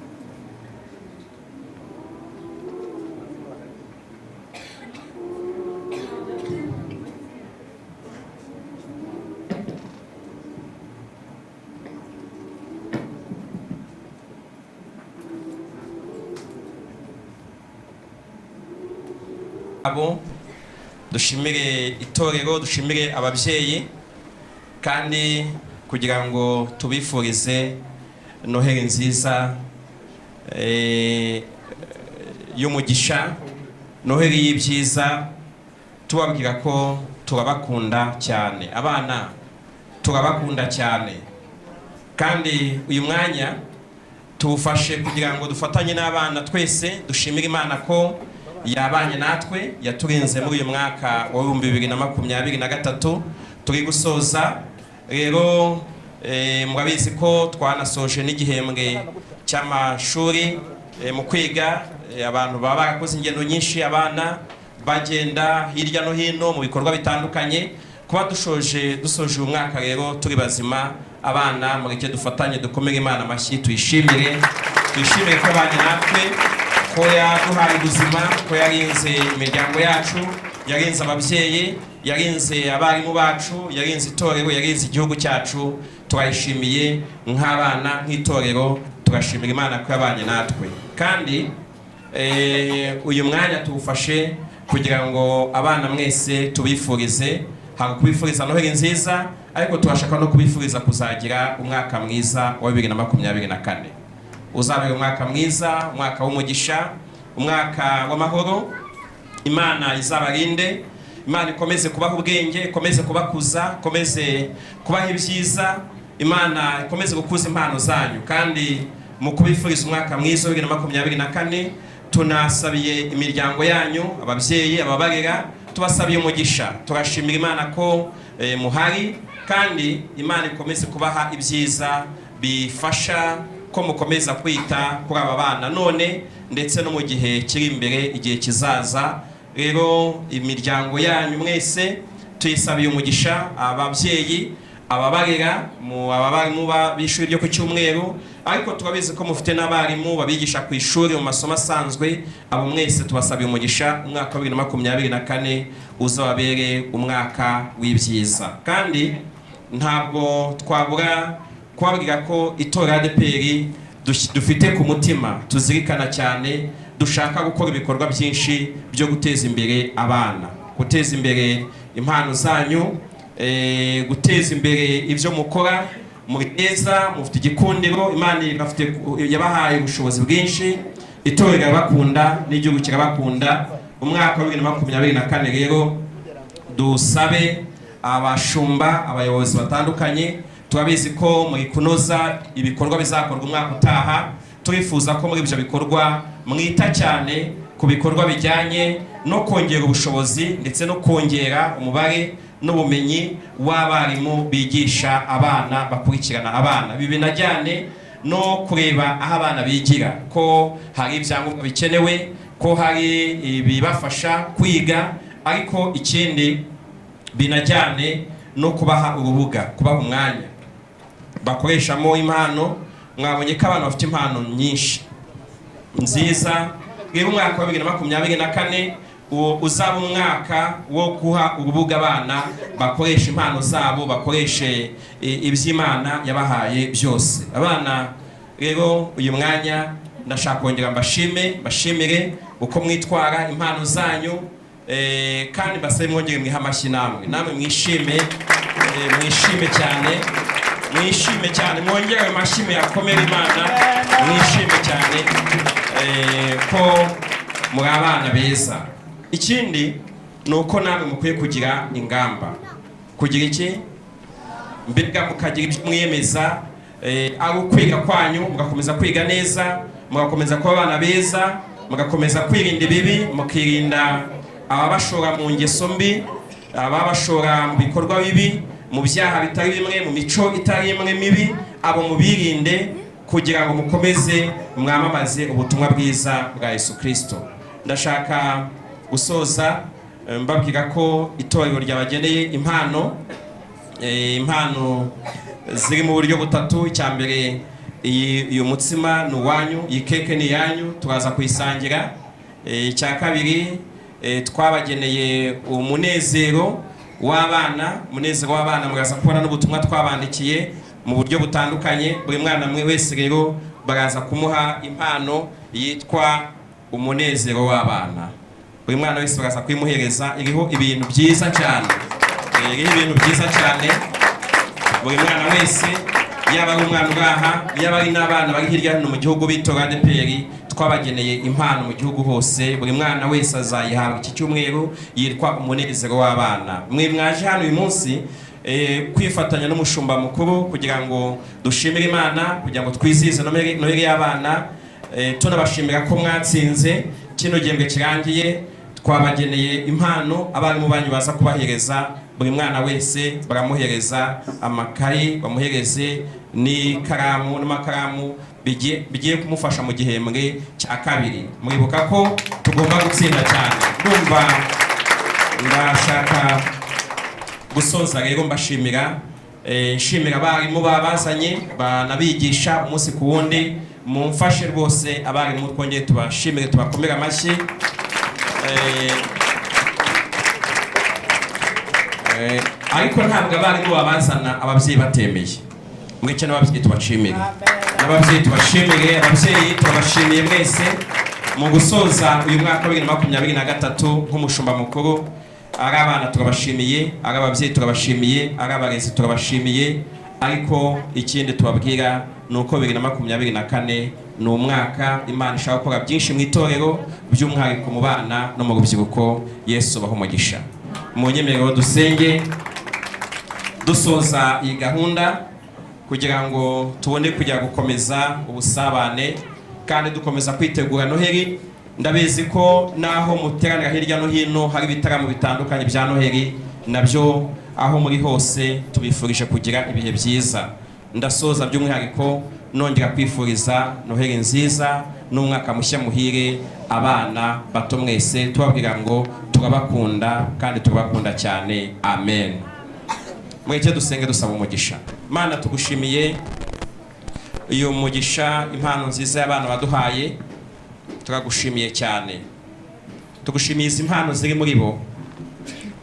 K: abo dushimire itorero, dushimire ababyeyi, kandi kugira ngo tubifurize Noheli nziza y'umugisha, Noheli y'ibyiza, tubabwira ko turabakunda cyane. Abana turabakunda cyane, kandi uyu mwanya tuwufashe kugira ngo dufatanye n'abana twese dushimire Imana ko yabanye natwe, yaturinze muri uyu mwaka wa 2023 turi gusoza. Rero murabizi ko twanasoje n'igihembwe cy'amashuri. Mu kwiga abantu baba barakoze ingendo nyinshi, abana bagenda hirya no hino mu bikorwa bitandukanye. Kuba dusoje uyu mwaka rero turi bazima, abana mureke dufatanye dukomere Imana amashyi, tuyishimire ko abanye natwe, ko yaduhaye ubuzima, ko yarinze imiryango yacu, yarinze ababyeyi, yarinze abarimu bacu, yarinze itorero, yarinze igihugu cyacu. Turayishimiye nk'abana, nk'itorero, turashimira Imana ko yabanye natwe kandi uyu mwanya tuwufashe kugira ngo abana mwese tubifurize kubifuriza Noheli nziza, ariko turashaka no kubifuriza kuzagira umwaka mwiza wa 2024. Uzabera umwaka mwiza, umwaka w'umugisha, umwaka w'amahoro. Imana izabarinde, Imana ikomeze kubaha ubwenge, ikomeze kubakuza, ikomeze kubaha ibyiza, Imana ikomeze gukuza impano zanyu. Kandi mu kubifuriza umwaka mwiza wa 2024 tunasabiye imiryango yanyu, ababyeyi, ababarera, tubasabiye umugisha. Turashimira Imana ko muhari, kandi Imana ikomeze kubaha ibyiza bifasha ko mukomeza kwita kuri aba bana none ndetse no mu gihe kiri imbere, igihe kizaza. Rero imiryango yanyu mwese tuyisabiye umugisha, ababyeyi, ababarera, abarimu b'ishuri ryo ku cyumweru, ariko turabizi ko mufite n'abarimu babigisha ku ishuri mu masomo asanzwe. Abo mwese tubasabiye umugisha, umwaka wa 2024 uzababere umwaka w'ibyiza. Kandi ntabwo twabura kubabwira ko itora ADEPR dufite ku mutima, tuzirikana cyane, dushaka gukora ibikorwa byinshi byo guteza imbere abana, guteza imbere impano zanyu, guteza imbere ibyo mukora muri neza. Mufite igikundiro, Imana yabahaye ubushobozi bwinshi, itorero irabakunda n'igihugu kirabakunda. Umwaka wa 2024 rero dusabe abashumba, abayobozi batandukanye, turabizi ko muri kunoza ibikorwa bizakorwa umwaka utaha. Turifuza ko muri ibyo bikorwa mwita cyane ku bikorwa bijyanye no kongera ubushobozi ndetse no kongera umubare n'ubumenyi w'abarimu bigisha abana, bakurikirana abana. Ibi binajyane no kureba aho abana bigira, ko hari ibyangombwa bikenewe, ko hari ibibafasha kwiga, ariko ikindi binajyane no kubaha urubuga, kubaha umwanya bakoreshamo impano. Mwabonye ko abantu bafite impano nyinshi nziza. Rero umwaka wa 2024 uzaba umwaka wo guha urubuga abana bakoresha impano zabo, bakoreshe iby'Imana yabahaye byose. Abana rero uyu mwanya ndashaka kongera mbashimire uko mwitwara impano zanyu, kandi basabe mwongere mwiha amashyi namwe mwishime cyane, mwishime cyane, mwongere amashyi yakomera Imana, mwishime cyane ko muri abana beza. Ikindi ni uko namwe mukwiye kugira ingamba, kugira iki, mbega mukagira ibyo mwiyemeza, ari ukwiga kwanyu, mugakomeza kwiga neza, mugakomeza kuba abana beza, mugakomeza kwirinda ibibi, mukirinda ababashora mu ngeso mbi, ababashora mu bikorwa bibi, mu byaha bitari bimwe, mu mico itari imwe mibi. Abo mubirinde kugira ngo mukomeze mwamamaze ubutumwa bwiza bwa Yesu Kristo. Ndashaka gusoza mbabwira ko itorero ryabageneye impano ziri mu buryo butatu. Icya mbere, uyu mutsima ni uwanyu, iyi keke ni yanyu, turaza kuyisangira. Icya kabiri, twabageneye umunezero w'abana, muraza kubona n'ubutumwa twabandikiye mu buryo butandukanye. Buri mwana wese rero baraza kumuha impano yitwa umunezero w'abana. Buri mwana wese baraza kwimuhereza, iriho ibintu byiza cyane, buri mwana wese, yaba ari umwana uraha, yaba ari n'abana bari hirya hino mu gihugu bitora ADEPR, twabageneye impano mu gihugu hose. Buri mwana wese azayihabwa iki cyumweru, yitwa umunezero w'abana. Mwe mwaje hano uyu munsi kwifatanya n'umushumba mukuru kugira ngo dushimire Imana, kugira ngo twizihize Noheli y'abana. Tunabashimira ko mwatsinze kino gihembwe kirangiye. Twabageneye impano, abarimu banyu baza kubahereza. Buri mwana wese baramuhereza amakayi, bamuhereze n'ikaramu n'amakaramu bigiye kumufasha mu gihembwe cya kabiri. Mwibuka ko tugomba gutsinda cyane. Ndashaka gusoza rero mbashimira, nshimira abarimu babazanye banabigisha umunsi ku wundi. Mumfashe rwose abarimu, twongeye tubashimire, tubakomere amashyi. Ariko ntabwo abarimu babazana ababyeyi batemeye. mweke n'ababyeyi tubashimire n'ababyeyi tubashimire ababyeyi tubashimiye mwese mu gusoza uyu mwaka wa 2023 nk'umushumba mukuru ari abana turabashimiye ari ababyeyi turabashimiye ari abarezi turabashimiye ariko ikindi tubabwira nuko 2024 ni umwaka Imana ishaka gukora byinshi mu itorero by'umwihariko mu bana no mu rubyiruko. Yesu baho umugisha. Mu nyemerero dusenge dusoza iyi gahunda kugira ngo tubone kujya gukomeza ubusabane kandi dukomeza kwitegura Noheli. Ndabizi ko naho muteranira hirya no hino hari ibitaramo bitandukanye bya Noheli, nabyo aho muri hose tubifurije kugira ibihe byiza. Ndasoza by'umwihariko nongera kwifuriza Noheli nziza n'umwaka mushya muhire abana bato mwese, tubabwira ngo turabakunda kandi turabakunda cyane. Amen. Mweke dusenge dusaba umugisha. Mana tugushimiye uyu mugisha, impano nziza y'abana baduhaye, turagushimiye cyane. Tugushimiye izi impano ziri muri bo,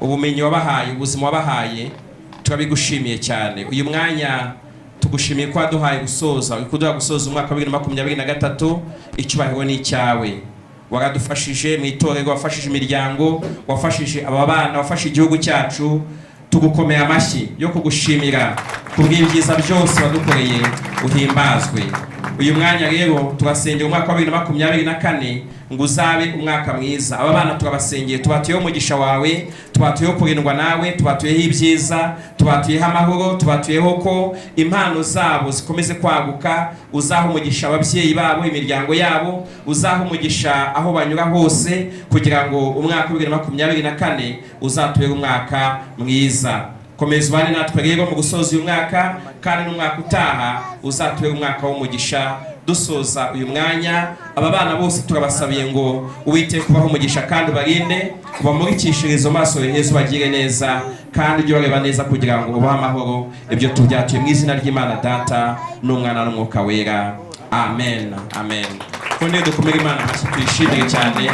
K: ubumenyi wabahaye, ubuzima wabahaye, turabigushimiye cyane. Uyu mwanya tugushimiye ko waduhaye gusoza, kuduha gusoza umwaka wa 2023. Icyubahiro ni icyawe. Waradufashije mu itorero, wafashije imiryango, wafashije aba bana, wafashije igihugu cyacu. Tugukomeye amashyi yo kugushimira kubw'ibyiza byose wadukoreye, uhimbazwe. Uyu mwanya rero turasengera umwaka wa 2024 ngo uzabe umwaka mwiza. Aba bana turabasengeye, tubatuyeho umugisha wawe, tubatuyeho kurindwa nawe, tubatuyeho ibyiza, tubatuyeho amahoro, tubatuyeho ko impano zabo zikomeze kwaguka. Uzaha umugisha ababyeyi babo, imiryango yabo, uzaha umugisha aho banyura hose, kugira ngo umwaka wa 2024 uzatubere umwaka mwiza. Komeza ubane natwe rero mu gusoza uyu mwaka, kandi n'umwaka utaha uzatubere umwaka w'umugisha. Dusoza uyu mwanya, aba bana bose turabasabiye ngo Uwiteka kubaho umugisha kandi ubarinde, ubamurikishirize amaso Yesu, bagire neza kandi ujye ureba neza kugira ngo ubahe amahoro. Ibyo tubyatuye mu izina ry'Imana Data n'Umwana n'Umwuka Wera. Amen. Amen. Konde dukomere Imana amashyi, tuyishimire cyane.